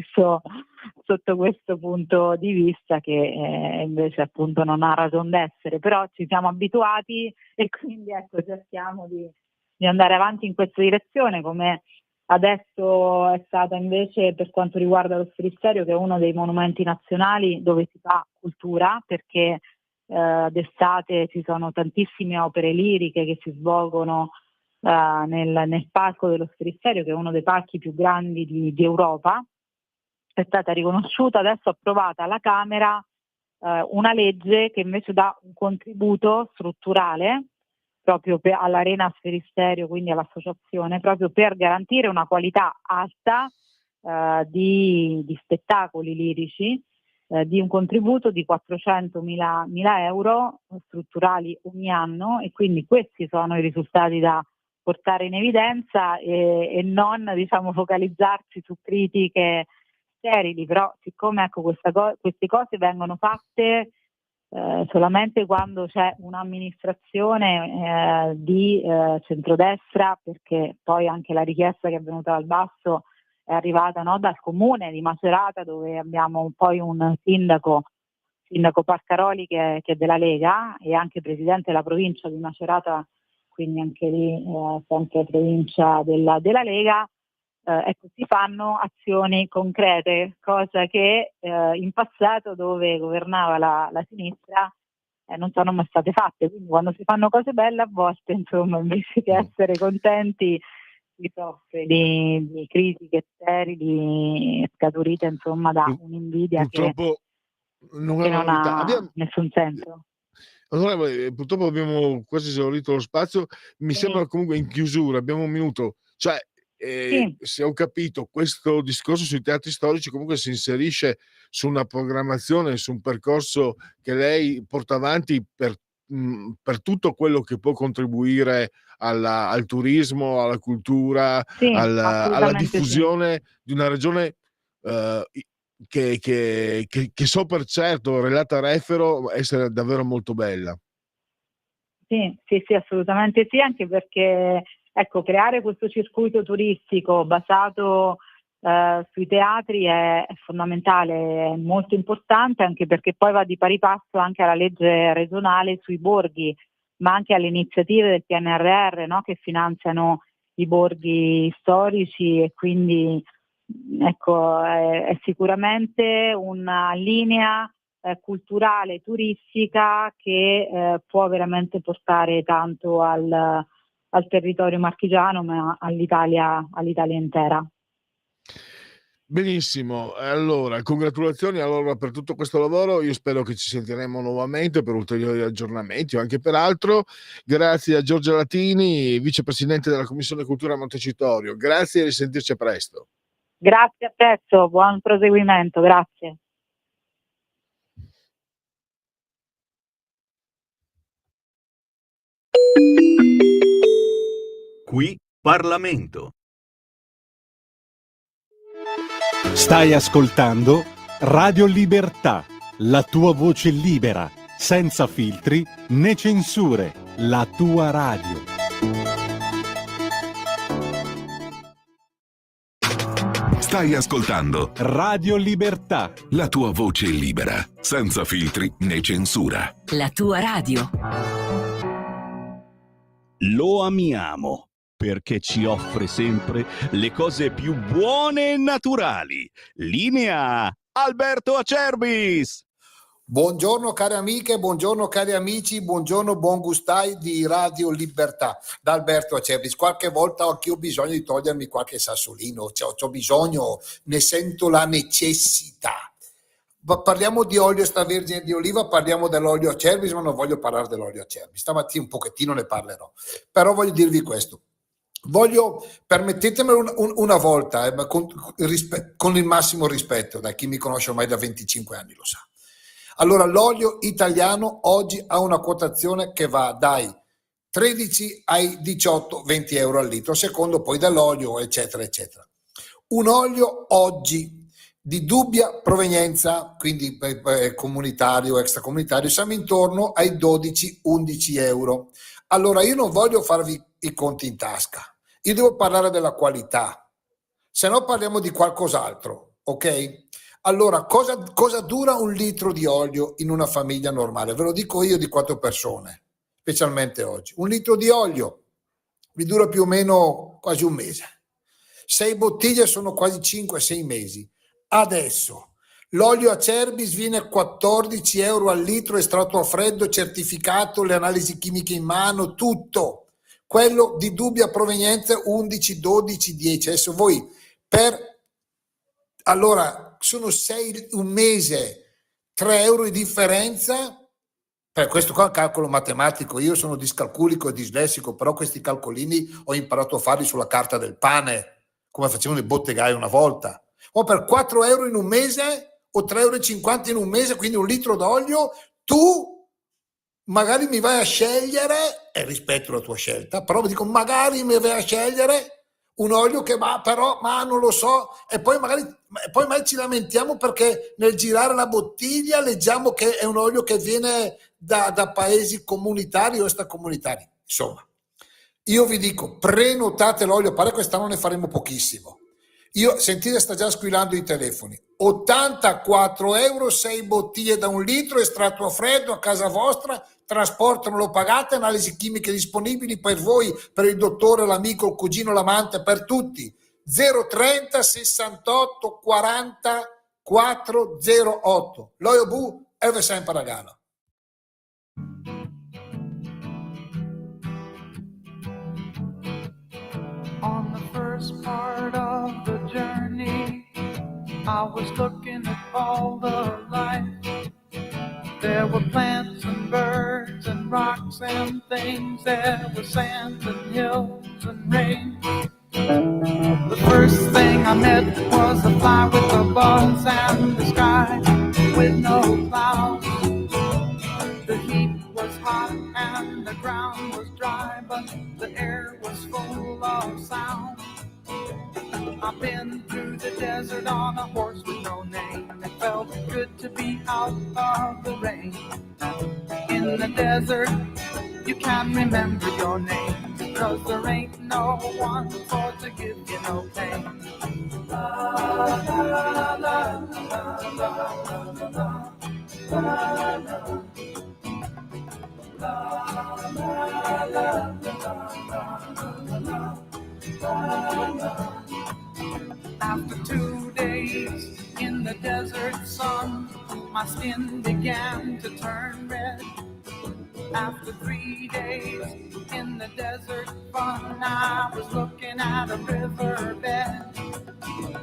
questo punto di vista che invece appunto non ha ragion d'essere, però ci siamo abituati e quindi ecco, cerchiamo di andare avanti in questa direzione, come adesso è stata invece per quanto riguarda lo Sferisterio, che è uno dei monumenti nazionali dove si fa cultura, perché d'estate ci sono tantissime opere liriche che si svolgono nel palco dello Sferisterio, che è uno dei palchi più grandi di Europa. È stata riconosciuta, adesso approvata alla Camera una legge che invece dà un contributo strutturale proprio all'Arena Sferisterio, quindi all'associazione, proprio per garantire una qualità alta di spettacoli lirici, di un contributo di 400.000 euro strutturali ogni anno, e quindi questi sono i risultati da portare in evidenza e non, diciamo, focalizzarsi su critiche sterili. Però siccome, ecco, queste cose vengono fatte solamente quando c'è un'amministrazione di centrodestra, perché poi anche la richiesta che è venuta dal basso è arrivata, no, dal comune di Macerata, dove abbiamo poi un sindaco Parcaroli che è della Lega e anche presidente della provincia di Macerata, quindi anche lì sempre provincia della Lega. Ecco, si fanno azioni concrete, cosa che in passato, dove governava la sinistra, non sono mai state fatte. Quindi quando si fanno cose belle, a volte, insomma, invece che essere contenti, si soffre di critiche sterili scaturite, insomma, da un'invidia Purtroppo non è che una non novità. ha nessun senso. Onorevole, purtroppo abbiamo quasi esaurito lo spazio. Mi sembra comunque in chiusura, abbiamo un minuto. Cioè, se ho capito, questo discorso sui teatri storici comunque si inserisce su una programmazione, su un percorso che lei porta avanti per tutto quello che può contribuire al turismo, alla cultura, Sì, alla assolutamente sì. diffusione di una regione che so per certo, relata a Refero, essere davvero molto bella. Sì, assolutamente sì, anche perché, ecco, creare questo circuito turistico basato sui teatri è fondamentale, è molto importante, anche perché poi va di pari passo anche alla legge regionale sui borghi, ma anche alle iniziative del PNRR, no, che finanziano i borghi storici, e quindi, ecco, è sicuramente una linea culturale, turistica, che può veramente portare tanto al territorio marchigiano, ma all'Italia intera. Benissimo, allora congratulazioni allora per tutto questo lavoro, io spero che ci sentiremo nuovamente per ulteriori aggiornamenti o anche per altro. Grazie a Giorgia Latini, vicepresidente della Commissione Cultura Montecitorio, grazie e risentirci presto. Grazie, a presto, buon proseguimento, grazie. Qui Parlamento. Stai ascoltando Radio Libertà, la tua voce libera, senza filtri né censure, la tua radio. Stai ascoltando Radio Libertà, la tua voce libera, senza filtri né censura. La tua radio. Lo amiamo perché ci offre sempre le cose più buone e naturali. Linea Alberto Acerbis. Buongiorno care amiche, buongiorno cari amici, buongiorno buon gustai di Radio Libertà, da Alberto Acerbis. Qualche volta ho anch'io bisogno di togliermi qualche sassolino, c'ho bisogno, ne sento la necessità. Parliamo di olio extravergine di oliva, parliamo dell'olio Acerbis, ma non voglio parlare dell'olio Acerbis. Stamattina un pochettino ne parlerò, però voglio dirvi questo. Permettetemelo una volta, con il massimo rispetto, da chi mi conosce ormai da 25 anni lo sa. Allora, l'olio italiano oggi ha una quotazione che va dai 13 ai 18-20 euro al litro, secondo poi dall'olio, eccetera, eccetera. Un olio oggi di dubbia provenienza, quindi comunitario o extracomunitario, siamo intorno ai 12-11 euro. Allora, io non voglio farvi i conti in tasca, io devo parlare della qualità, se no parliamo di qualcos'altro, ok? Allora, cosa dura un litro di olio in una famiglia normale? Ve lo dico io di 4 persone, specialmente oggi. Un litro di olio vi dura più o meno quasi un mese. 6 bottiglie sono quasi 5-6 mesi. Adesso l'olio Acerbis viene a 14 euro al litro, estratto a freddo, certificato, le analisi chimiche in mano, tutto. Quello di dubbia provenienza 11, 12, 10. Adesso voi allora sono 6 un mese, 3 euro di differenza. Per questo qua è un calcolo matematico, io sono discalculico e dislessico, però questi calcolini ho imparato a farli sulla carta del pane, come facevano i bottegai una volta. O per 4 euro in un mese o 3,50 euro in un mese, quindi un litro d'olio, tu magari mi vai a scegliere, e rispetto la tua scelta, però dico magari mi vai a scegliere un olio che va però, ma non lo so, e poi magari ci lamentiamo perché nel girare la bottiglia leggiamo che è un olio che viene da paesi comunitari o extracomunitari. Insomma, io vi dico, prenotate l'olio, pare quest'anno ne faremo pochissimo. Sentite, sta già squillando i telefoni. 84 euro, 6 bottiglie da 1 litro, estratto a freddo a casa vostra, trasporto non lo pagate, analisi chimiche disponibili per voi, per il dottore, l'amico, il cugino, l'amante, per tutti. 030 68 40 408. L'olio Bu è sempre regalo. On the first part of the journey, I was looking at all the life. There were plants and birds and rocks and things. There were sands and hills and rain. The first thing I met was a fly with a buzz and the sky with no clouds. The heat was hot and the ground was dry, but the air was full of sound. I've been through the desert on a horse with no name. It felt good to be out of the rain. In the desert, you can't remember your name, because there ain't no one for to give you no pain. La, la, la, la, la, la, la, la, la. After 2 days in the desert sun, my skin began to turn red. After 3 days in the desert fun, I was looking at a riverbed,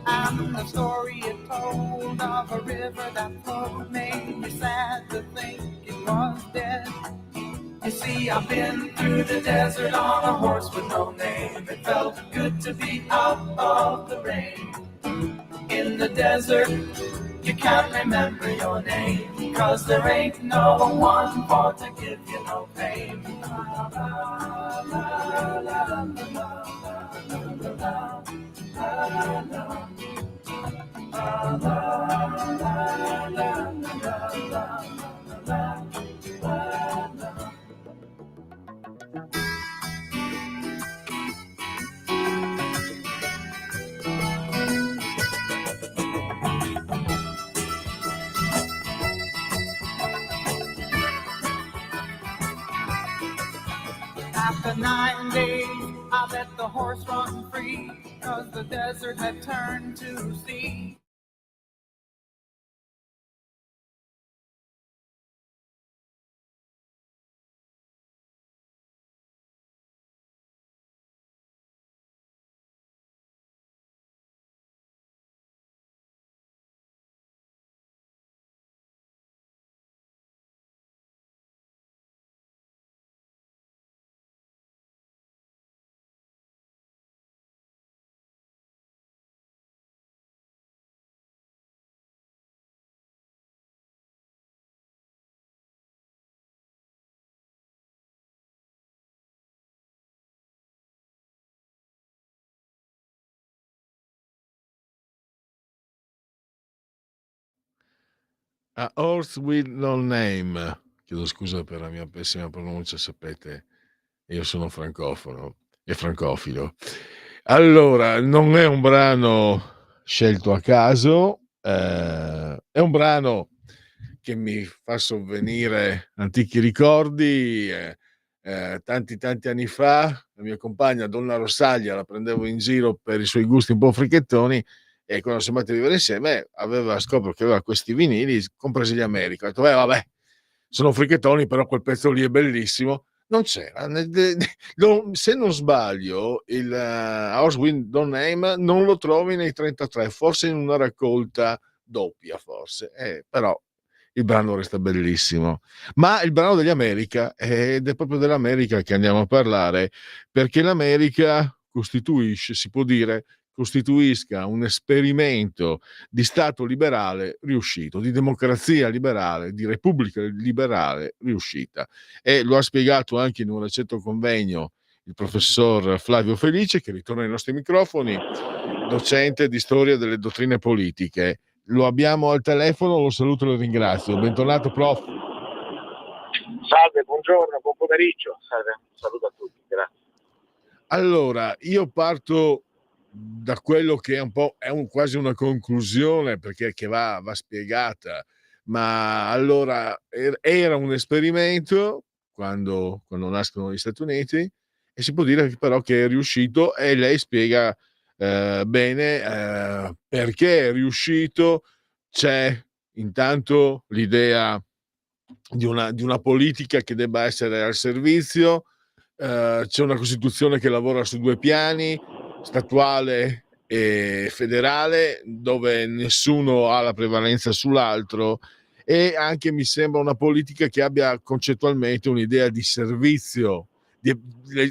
and the story it told of a river that flowed made me sad to think it was dead. You see, I've been through the desert on a horse with no name. It felt good to be out of the rain. In the desert, you can't remember your name, because there ain't no one for to give you no pain. After 9 days, I let the horse run free, 'cause the desert had turned to sea. A Horse with No Name. Chiedo scusa per la mia pessima pronuncia, sapete, io sono francofono e francofilo. Allora, non è un brano scelto a caso, è un brano che mi fa sovvenire antichi ricordi. Tanti anni fa la mia compagna Donna Rossaglia la prendevo in giro per i suoi gusti un po' fricchettoni, e quando siamo andati a vivere insieme scopro che aveva questi vinili, compresi gli America. Ho detto vabbè, sono fricchettoni, però quel pezzo lì è bellissimo. Non c'era, se non sbaglio, il Horse with No Name non lo trovi nei 33, forse in una raccolta doppia, forse, però il brano resta bellissimo. Ma il brano degli America, ed è proprio dell'America che andiamo a parlare, perché l'America costituisce, si può dire, costituisca un esperimento di Stato liberale riuscito, di democrazia liberale, di repubblica liberale riuscita. E lo ha spiegato anche in un recente convegno il professor Flavio Felice, che ritorna ai nostri microfoni, docente di storia delle dottrine politiche. Lo abbiamo al telefono, lo saluto e lo ringrazio. Bentornato, prof. Salve, buongiorno, buon pomeriggio. Salve, saluto a tutti, grazie. Allora, io parto da quello che è un po' quasi una conclusione, perché che va spiegata. Ma allora era un esperimento quando nascono gli Stati Uniti, e si può dire però che è riuscito, e lei spiega bene perché è riuscito. C'è intanto l'idea di una politica che debba essere al servizio, c'è una Costituzione che lavora su due piani, statuale e federale, dove nessuno ha la prevalenza sull'altro, e anche mi sembra una politica che abbia concettualmente un'idea di servizio, di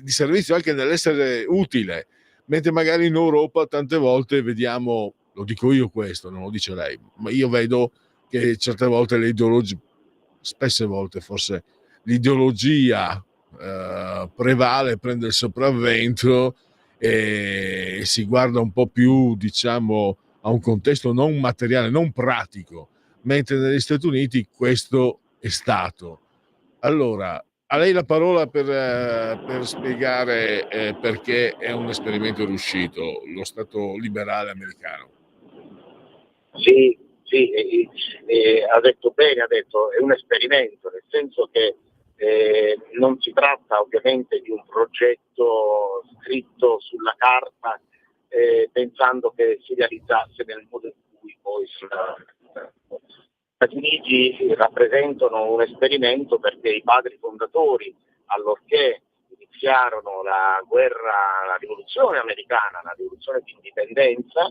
servizio anche nell'essere utile, mentre magari in Europa tante volte vediamo, lo dico io questo, non lo dice lei, ma io vedo che certe volte le ideologie, spesse volte forse l'ideologia prevale, prende il sopravvento, e si guarda un po' più, diciamo, a un contesto non materiale, non pratico, mentre negli Stati Uniti questo è stato. Allora, a lei la parola per spiegare perché è un esperimento riuscito lo Stato liberale americano. Sì, ha detto bene, è un esperimento, nel senso che non si tratta ovviamente di un progetto scritto sulla carta pensando che si realizzasse nel modo in cui poi si Gli Stati Uniti rappresentano un esperimento perché i padri fondatori, allorché iniziarono la rivoluzione americana, la rivoluzione di indipendenza,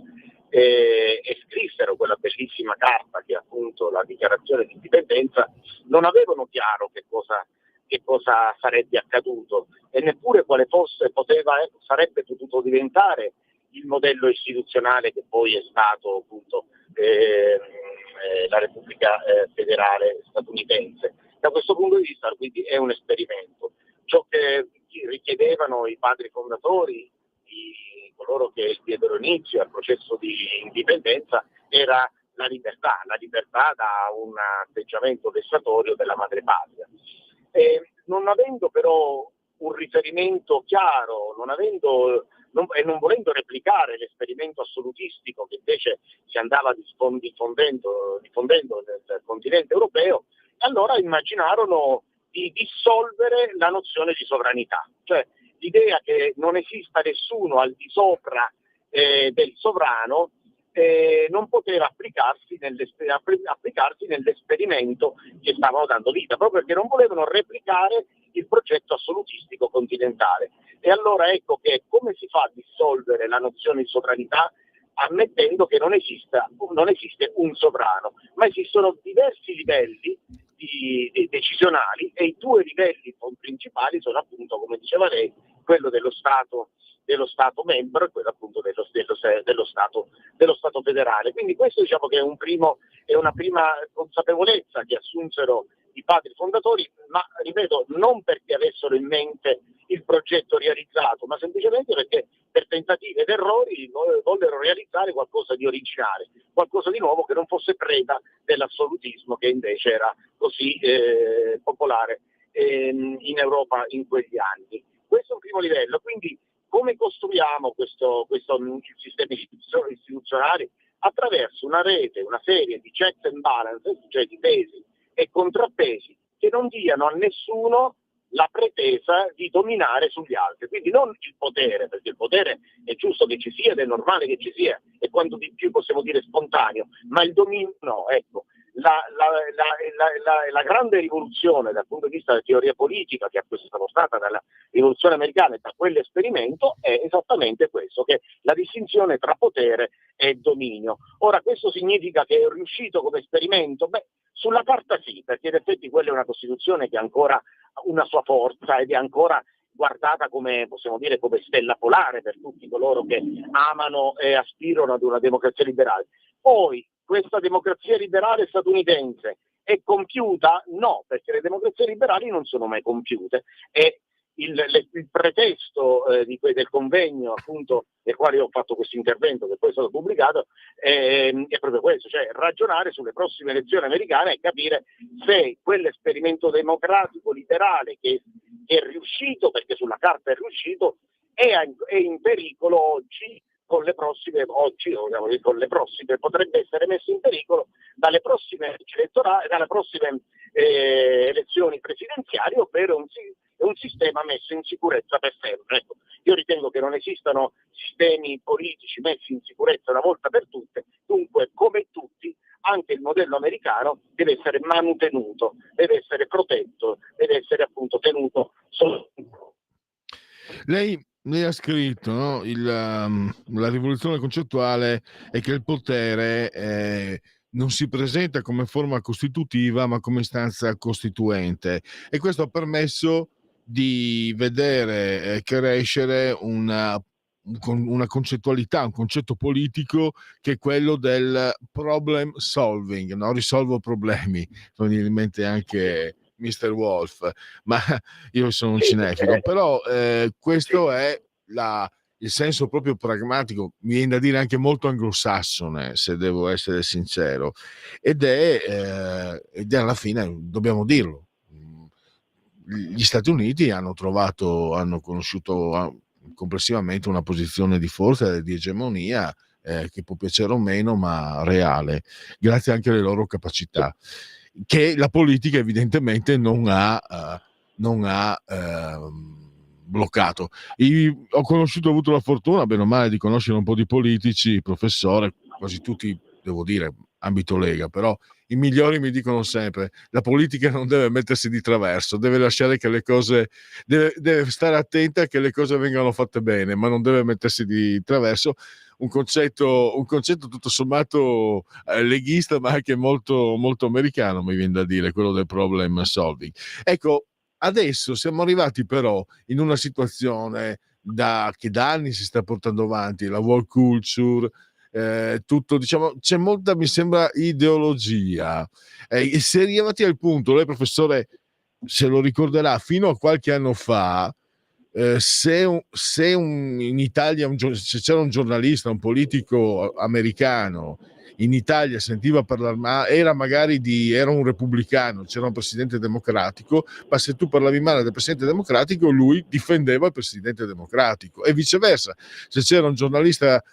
e scrissero quella bellissima carta che è appunto la dichiarazione di indipendenza, non avevano chiaro che cosa sarebbe accaduto e neppure quale sarebbe potuto diventare il modello istituzionale che poi è stato appunto la Repubblica Federale statunitense. Da questo punto di vista quindi è un esperimento. Ciò che richiedevano i padri fondatori, coloro che diedero inizio al processo di indipendenza, era la libertà da un atteggiamento vessatorio della madrepatria. Non avendo però un riferimento chiaro, non volendo replicare l'esperimento assolutistico che invece si andava diffondendo nel continente europeo, allora immaginarono di dissolvere la nozione di sovranità, cioè l'idea che non esista nessuno al di sopra del sovrano non poteva applicarsi nell'esperimento che stavano dando vita, proprio perché non volevano replicare il progetto assolutistico continentale. E allora ecco che come si fa a dissolvere la nozione di sovranità ammettendo che non esiste un sovrano, ma esistono diversi livelli decisionali, e i due livelli principali sono appunto, come diceva lei, quello dello Stato membro e quello appunto dello Stato federale. Quindi questo diciamo che è una prima consapevolezza che assunsero i padri fondatori, ma ripeto, non perché avessero in mente il progetto realizzato, ma semplicemente perché per tentativi ed errori vollero realizzare qualcosa di originale, qualcosa di nuovo che non fosse preda dell'assolutismo che invece era così popolare in Europa in quegli anni. Questo è un primo livello, quindi come costruiamo questo sistema istituzionale? Attraverso una rete, una serie di checks and balances, cioè di pesi e contrappesi che non diano a nessuno la pretesa di dominare sugli altri, quindi non il potere, perché il potere è giusto che ci sia ed è normale che ci sia, e quanto di più possiamo dire spontaneo, ma il dominio no, ecco. La grande rivoluzione dal punto di vista della teoria politica che è stata stata dalla rivoluzione americana e da quell'esperimento è esattamente questo, che la distinzione tra potere e dominio. Ora questo significa che è riuscito come esperimento? Beh, sulla carta sì, perché in effetti quella è una Costituzione che ha ancora una sua forza ed è ancora guardata come, possiamo dire, come stella polare per tutti coloro che amano e aspirano ad una democrazia liberale. Poi questa democrazia liberale statunitense è compiuta? No, perché le democrazie liberali non sono mai compiute, e il pretesto del convegno, appunto, nel quale io ho fatto questo intervento, che poi è stato pubblicato, è proprio questo, cioè ragionare sulle prossime elezioni americane e capire se quell'esperimento democratico liberale che è riuscito, perché sulla carta è riuscito, è in pericolo oggi con le prossime, potrebbe essere messo in pericolo dalle prossime elezioni presidenziali, ovvero un sistema messo in sicurezza per sempre. Ecco, io ritengo che non esistano sistemi politici messi in sicurezza una volta per tutte, dunque come tutti anche il modello americano deve essere manutenuto, deve essere protetto, deve essere appunto tenuto solo. Lei ha scritto, no? La rivoluzione concettuale è che il potere non si presenta come forma costitutiva ma come istanza costituente, e questo ha permesso di vedere crescere una concettualità, un concetto politico che è quello del problem solving, no? Risolvo problemi. Mi viene in mente anche Mr. Wolf, ma io sono un cinefilo, però questo è il senso proprio pragmatico, mi viene da dire anche molto anglosassone, se devo essere sincero, ed è alla fine, dobbiamo dirlo, gli Stati Uniti hanno conosciuto complessivamente una posizione di forza e di egemonia che può piacere o meno, ma reale, grazie anche alle loro capacità, che la politica evidentemente non ha bloccato. Ho avuto la fortuna, bene o male, di conoscere un po' di politici, professore, quasi tutti, devo dire, ambito Lega, però i migliori mi dicono sempre: la politica non deve mettersi di traverso, deve lasciare che le cose, deve stare attenta che le cose vengano fatte bene, ma non deve mettersi di traverso. Un concetto tutto sommato leghista, ma anche molto, molto americano, mi viene da dire, quello del problem solving. Ecco, adesso siamo arrivati però in una situazione che da anni si sta portando avanti, la woke culture, tutto, diciamo, c'è molta, mi sembra, ideologia, e si è arrivati al punto, lei professore se lo ricorderà, fino a qualche anno fa, se in Italia se c'era un giornalista, un politico americano in Italia sentiva parlare, ma era un repubblicano, c'era un presidente democratico, ma se tu parlavi male del presidente democratico, lui difendeva il presidente democratico, e viceversa, se c'era un giornalista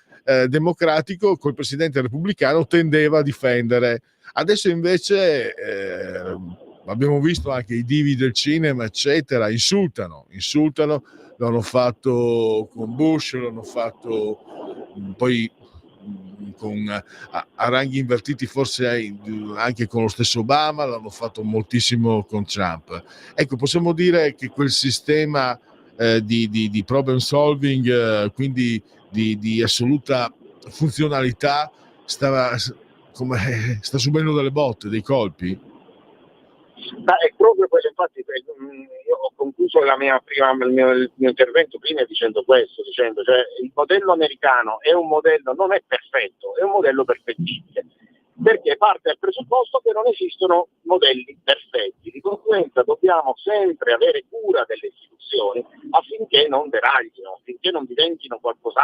democratico, col presidente repubblicano tendeva a difendere. Adesso invece abbiamo visto anche i divi del cinema, eccetera, insultano, l'hanno fatto con Bush, l'hanno fatto poi a ranghi invertiti forse anche con lo stesso Obama, l'hanno fatto moltissimo con Trump. Ecco, possiamo dire che quel sistema di problem solving, quindi di assoluta funzionalità, sta subendo delle botte, dei colpi? È proprio quello, infatti io ho concluso il mio intervento prima dicendo questo, cioè il modello americano è un modello, non è perfetto, è un modello perfettibile, perché parte dal presupposto che non esistono modelli perfetti, di conseguenza dobbiamo sempre avere cura delle istituzioni affinché non deraglino, affinché non diventino qualcosa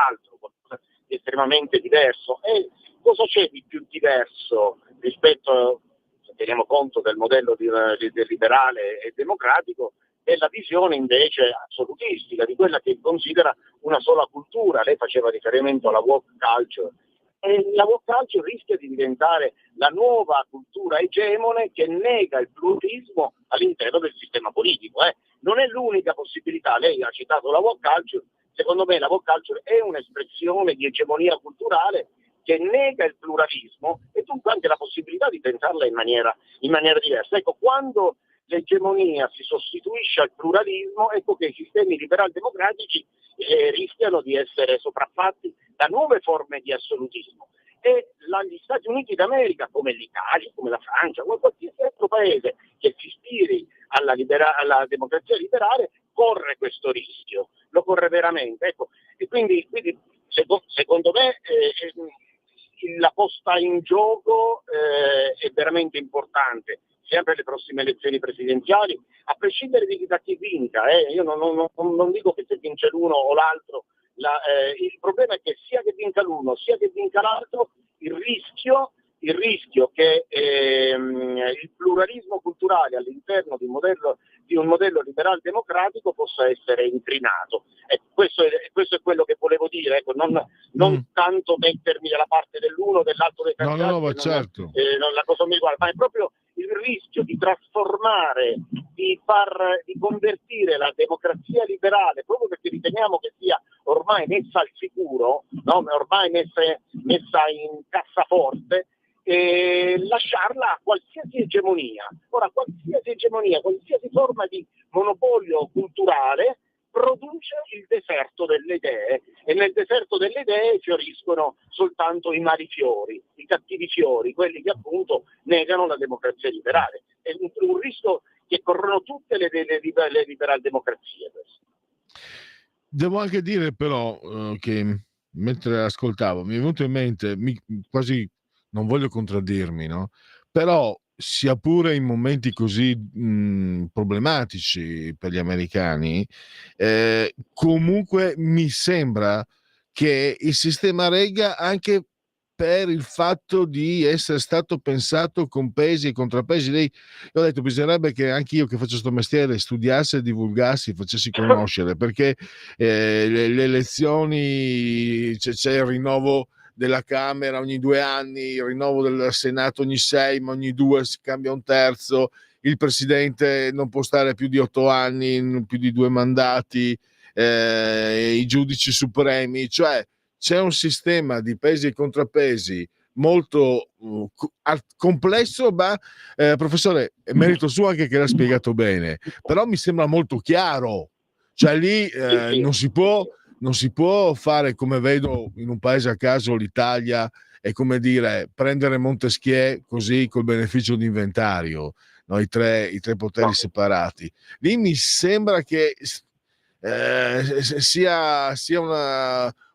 di estremamente diverso. E cosa c'è di più diverso rispetto, se teniamo conto del modello liberale e democratico, è la visione invece assolutistica di quella che considera una sola cultura? Lei faceva riferimento alla woke culture, e la woke culture rischia di diventare la nuova cultura egemone che nega il pluralismo all'interno del sistema politico. Non è l'unica possibilità. Lei ha citato la woke culture, secondo me la woke culture è un'espressione di egemonia culturale che nega il pluralismo e dunque anche la possibilità di pensarla in maniera diversa. Ecco, quando l'egemonia si sostituisce al pluralismo, ecco che i sistemi liberal democratici rischiano di essere sopraffatti da nuove forme di assolutismo. E gli Stati Uniti d'America, come l'Italia, come la Francia, come qualsiasi altro paese che si ispiri alla democrazia liberale corre questo rischio, lo corre veramente. Ecco. E quindi secondo me la posta in gioco è veramente importante, sia per le prossime elezioni presidenziali, a prescindere da chi vinca. Io non dico che se vince l'uno o l'altro, il problema è che sia che vinca l'uno sia che vinca l'altro, il rischio che il pluralismo culturale all'interno di un modello liberal democratico possa essere incrinato. Questo è quello che volevo dire, ecco, non tanto mettermi dalla parte dell'uno o dell'altro dei candidati, No, certo. la cosa mi riguarda, ma è proprio il rischio di trasformare, di convertire la democrazia liberale, proprio perché riteniamo che sia ormai messa al sicuro, no? Ormai messa in cassaforte, e lasciarla a qualsiasi egemonia. Ora, qualsiasi forma di monopolio culturale produce il deserto delle idee, e nel deserto delle idee fioriscono soltanto i malifiori, i cattivi fiori, quelli che appunto negano la democrazia liberale. È un rischio che corrono tutte le liberal democrazie. Devo anche dire però che mentre ascoltavo mi è venuto in mente, quasi non voglio contraddirmi, no? Però sia pure in momenti così problematici per gli americani, comunque mi sembra che il sistema regga anche per il fatto di essere stato pensato con pesi e contrappesi. Io ho detto bisognerebbe che anche io che faccio questo mestiere studiassi e divulgassi, facessi conoscere, perché le elezioni c'è il rinnovo della Camera ogni 2 anni, il rinnovo del Senato ogni 6, ma ogni 2 si cambia un terzo, il presidente non può stare più di 8 anni, più di 2 mandati, i giudici supremi, cioè c'è un sistema di pesi e contrappesi molto complesso, ma professore, è merito suo anche che l'ha spiegato bene, però mi sembra molto chiaro, cioè lì non si può fare come vedo in un paese a caso, l'Italia, è come dire prendere Montesquieu così col beneficio di inventario, no? I tre poteri separati. Lì mi sembra che sia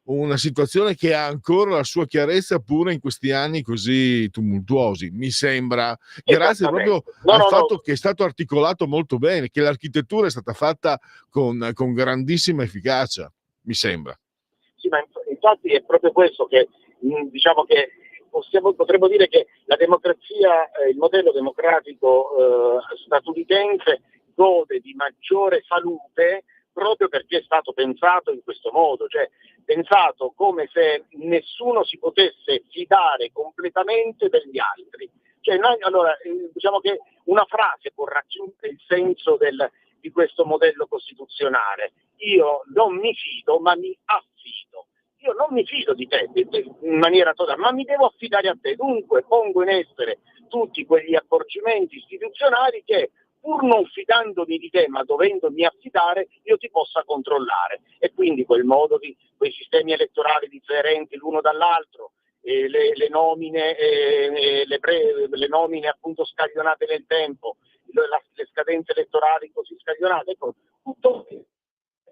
una situazione che ha ancora la sua chiarezza pure in questi anni così tumultuosi, mi sembra, grazie proprio al fatto che è stato articolato molto bene, che l'architettura è stata fatta con grandissima efficacia, mi sembra. Sì, ma infatti è proprio questo che diciamo che potremmo dire che la democrazia, il modello democratico statunitense gode di maggiore salute proprio perché è stato pensato in questo modo, cioè pensato come se nessuno si potesse fidare completamente degli altri. Cioè allora, diciamo che una frase può racchiudere il senso di questo modello costituzionale: io non mi fido ma mi affido. Io non mi fido di te in maniera totale, ma mi devo affidare a te, dunque pongo in essere tutti quegli accorgimenti istituzionali che, pur non fidandomi di te ma dovendomi affidare, io ti possa controllare. E quindi quei sistemi elettorali differenti l'uno dall'altro, le nomine le nomine appunto scaglionate nel tempo, le scadenze elettorali così scaglionate, ecco, tutto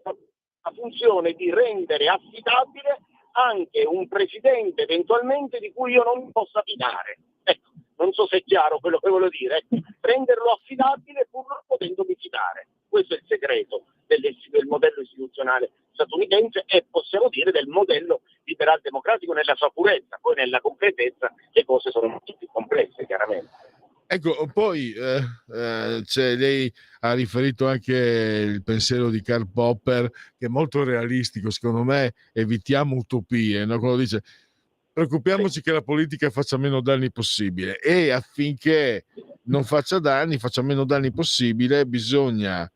la funzione di rendere affidabile anche un presidente eventualmente di cui io non mi possa fidare. Ecco, non so se è chiaro quello che voglio dire, renderlo affidabile pur non potendomi fidare. Questo è il segreto del modello istituzionale statunitense e possiamo dire del modello liberal democratico nella sua purezza. Poi nella concretezza le cose sono molto più complesse, chiaramente. Ecco, poi lei ha riferito anche il pensiero di Karl Popper, che è molto realistico, secondo me evitiamo utopie, no? Quando dice preoccupiamoci che la politica faccia meno danni possibile, e affinché non faccia meno danni possibile, bisogna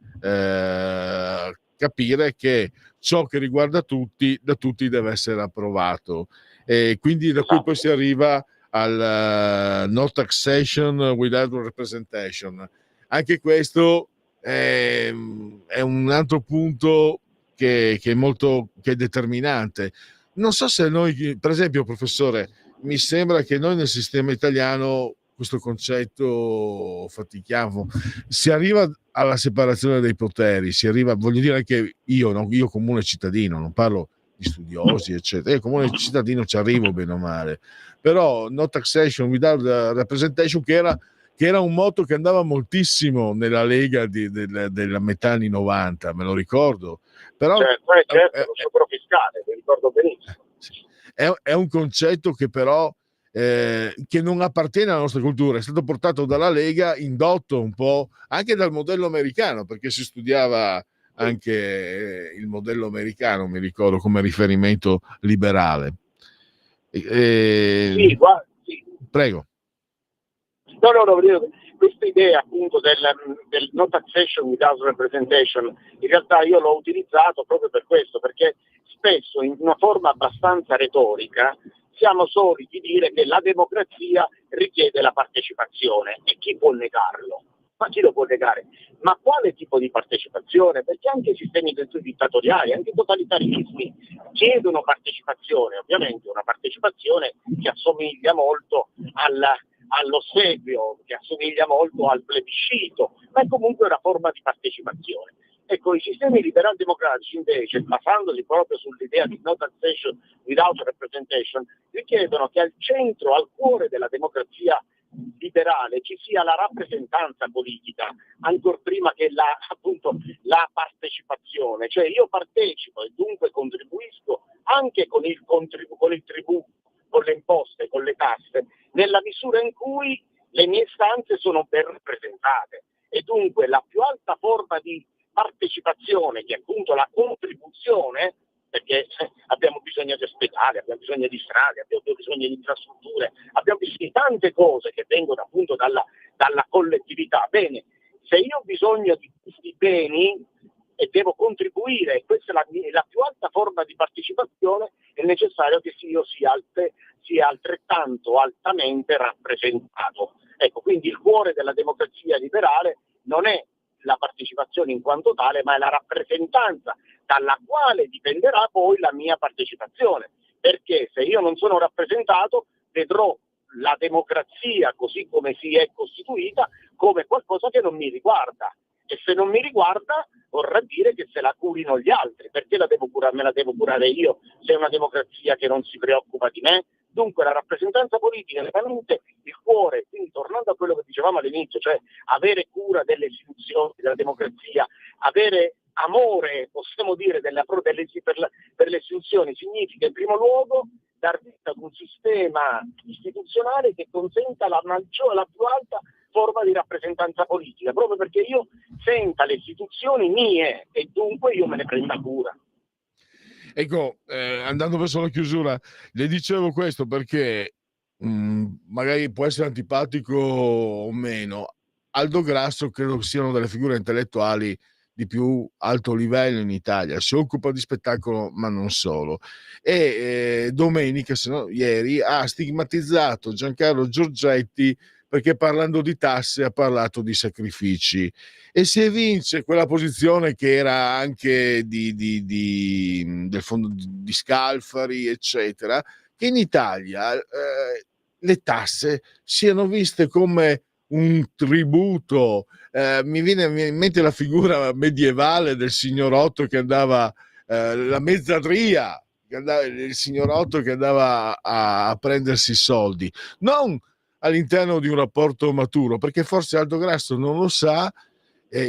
capire che ciò che riguarda tutti, da tutti deve essere approvato, e quindi da qui poi si arriva al no taxation without representation. Anche questo è un altro punto che è determinante. Non so se noi, per esempio, professore, mi sembra che noi nel sistema italiano questo concetto fatichiamo. Si arriva alla separazione dei poteri, si arriva, voglio dire anche io, no? Io comune cittadino, non parlo di studiosi, eccetera, io comune cittadino ci arrivo bene o male, però no taxation without representation, che era un motto che andava moltissimo nella Lega della metà anni 90, me lo ricordo. Però certo, lo sciopero fiscale, mi ricordo benissimo. È un concetto che però che non appartiene alla nostra cultura, è stato portato dalla Lega, indotto un po' anche dal modello americano, perché si studiava anche il modello americano, mi ricordo, come riferimento liberale. Sì. Prego. No, questa idea appunto del no taxation without representation, in realtà io l'ho utilizzato proprio per questo, perché spesso in una forma abbastanza retorica siamo soliti dire che la democrazia richiede la partecipazione, e chi può negarlo? Ma chi lo può negare? Ma quale tipo di partecipazione? Perché anche i sistemi dittatoriali, anche i totalitarismi chiedono partecipazione, ovviamente una partecipazione che assomiglia molto all'ossequio, che assomiglia molto al plebiscito, ma è comunque una forma di partecipazione. Ecco, i sistemi liberal democratici invece, basandosi proprio sull'idea di no taxation without representation, richiedono che al centro, al cuore della democrazia liberale ci sia la rappresentanza politica, ancor prima che la partecipazione, cioè io partecipo e dunque contribuisco anche con il tributo, con le imposte, con le tasse, nella misura in cui le mie istanze sono ben rappresentate, e dunque la più alta forma di partecipazione, che è appunto la contribuzione, perché abbiamo bisogno di ospedali, abbiamo bisogno di strade, abbiamo bisogno di infrastrutture, abbiamo bisogno di tante cose che vengono appunto dalla collettività. Bene, se io ho bisogno di questi beni e devo contribuire, e questa è la più alta forma di partecipazione, è necessario che io sia altrettanto altamente rappresentato. Ecco, quindi il cuore della democrazia liberale non è la partecipazione in quanto tale, ma è la rappresentanza dalla quale dipenderà poi la mia partecipazione, perché se io non sono rappresentato vedrò la democrazia così come si è costituita come qualcosa che non mi riguarda, e se non mi riguarda vorrà dire che se la curino gli altri, perché me la devo curare io se è una democrazia che non si preoccupa di me. Dunque la rappresentanza politica è veramente il cuore, quindi tornando a quello che dicevamo all'inizio, cioè avere cura delle istituzioni, della democrazia, avere amore, possiamo dire, per le istituzioni, significa in primo luogo dar vita ad un sistema istituzionale che consenta la più alta forma di rappresentanza politica, proprio perché io senta le istituzioni mie e dunque io me ne prenda cura. Ecco, andando verso la chiusura, le dicevo questo perché magari può essere antipatico o meno. Aldo Grasso credo che siano delle figure intellettuali di più alto livello in Italia, si occupa di spettacolo ma non solo, e domenica, se no ieri, ha stigmatizzato Giancarlo Giorgetti perché parlando di tasse ha parlato di sacrifici, e si evince quella posizione che era anche del fondo di Scalfari, eccetera, che in Italia le tasse siano viste come un tributo. Mi viene in mente la figura medievale del signorotto che andava, la mezzadria, il signorotto che andava a prendersi i soldi, non all'interno di un rapporto maturo, perché forse Aldo Grasso non lo sa,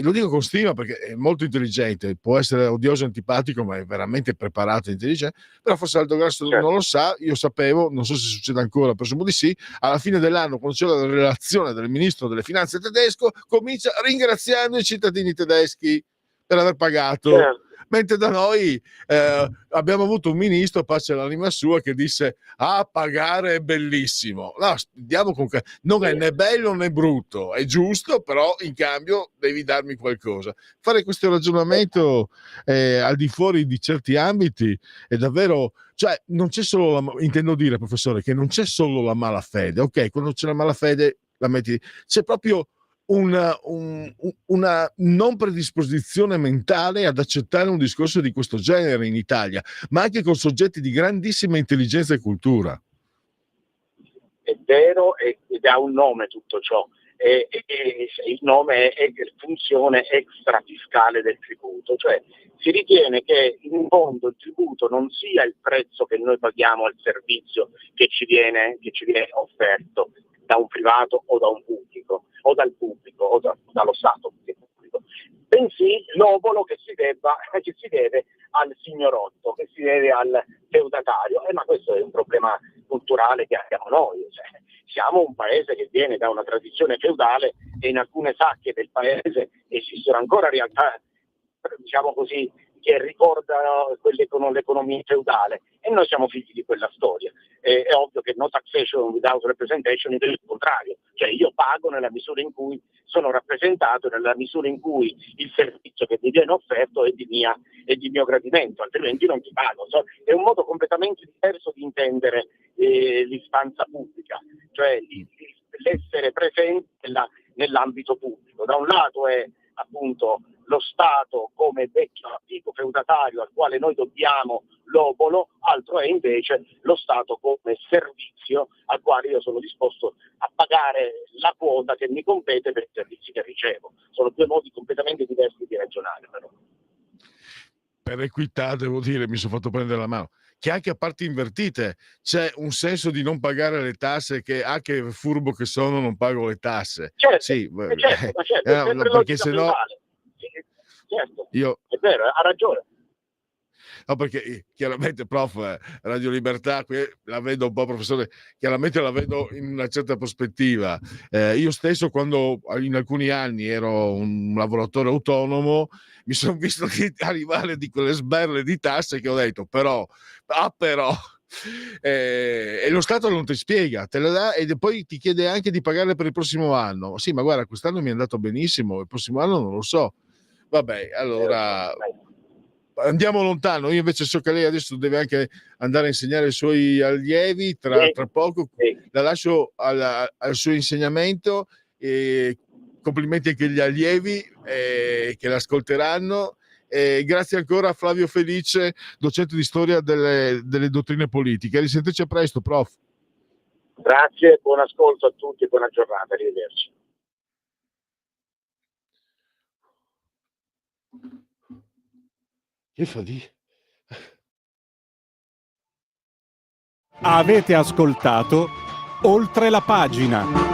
lo dico con stima perché è molto intelligente, può essere odioso e antipatico, ma è veramente preparato e intelligente, però forse Aldo Grasso non lo sa, io sapevo, non so se succede ancora, presumo di sì, alla fine dell'anno, quando c'è la relazione del ministro delle finanze tedesco, comincia ringraziando i cittadini tedeschi per aver pagato. Mentre da noi abbiamo avuto un ministro, pace all'anima sua, che disse pagare è bellissimo. No, non è né bello né brutto, è giusto, però in cambio devi darmi qualcosa. Fare questo ragionamento al di fuori di certi ambiti è davvero, cioè non c'è solo intendo dire, professore, che non c'è solo la malafede, ok, quando c'è la malafede la metti, c'è proprio una non predisposizione mentale ad accettare un discorso di questo genere in Italia, ma anche con soggetti di grandissima intelligenza e cultura. è vero ed ha un nome tutto ciò. E il nome è funzione extrafiscale del tributo, cioè si ritiene che in fondo il tributo non sia il prezzo che noi paghiamo al servizio che ci viene offerto da un privato o da un pubblico o dal pubblico o dallo Stato pubblico, bensì l'obolo che si deve al signorotto, che si deve al feudatario. Ma questo è un problema culturale che abbiamo noi, cioè, siamo un paese che viene da una tradizione feudale e in alcune sacche del paese esistono ancora realtà, diciamo così, che ricordano l'economia feudale, e noi siamo figli di quella storia. È ovvio che no taxation without representation è il contrario, cioè io pago nella misura in cui sono rappresentato, nella misura in cui il servizio che mi viene offerto è di mio gradimento, altrimenti non ti pago. È un modo completamente diverso di intendere l'istanza pubblica, cioè l'essere presente nell'ambito pubblico. Da un lato è appunto lo Stato come vecchio antico feudatario al quale noi dobbiamo l'obolo, altro è invece lo Stato come servizio al quale io sono disposto a pagare la quota che mi compete per i servizi che ricevo. Sono due modi completamente diversi di ragionare, però. Per equità, devo dire, mi sono fatto prendere la mano, che anche a parti invertite c'è un senso di non pagare le tasse, che furbo che sono, non pago le tasse. Certo, Sì, certo, no, perché sennò certo, io... è vero, ha ragione. No, perché chiaramente, prof, Radio Libertà, qui la vedo un po', professore, chiaramente la vedo in una certa prospettiva. Io stesso, quando in alcuni anni ero un lavoratore autonomo, mi sono visto arrivare di quelle sberle di tasse che ho detto, però, e lo Stato non ti spiega, te le dà e poi ti chiede anche di pagarle per il prossimo anno. Sì, ma guarda, quest'anno mi è andato benissimo, il prossimo anno non lo so. Vabbè, allora... Andiamo lontano, io invece so che lei adesso deve anche andare a insegnare ai suoi allievi tra poco, la lascio al suo insegnamento e complimenti anche agli allievi che l'ascolteranno, e grazie ancora a Flavio Felice, docente di storia delle dottrine politiche. Risentirci a presto, prof. Grazie, buon ascolto a tutti e buona giornata, arrivederci. Che fa di? Avete ascoltato Oltre la pagina.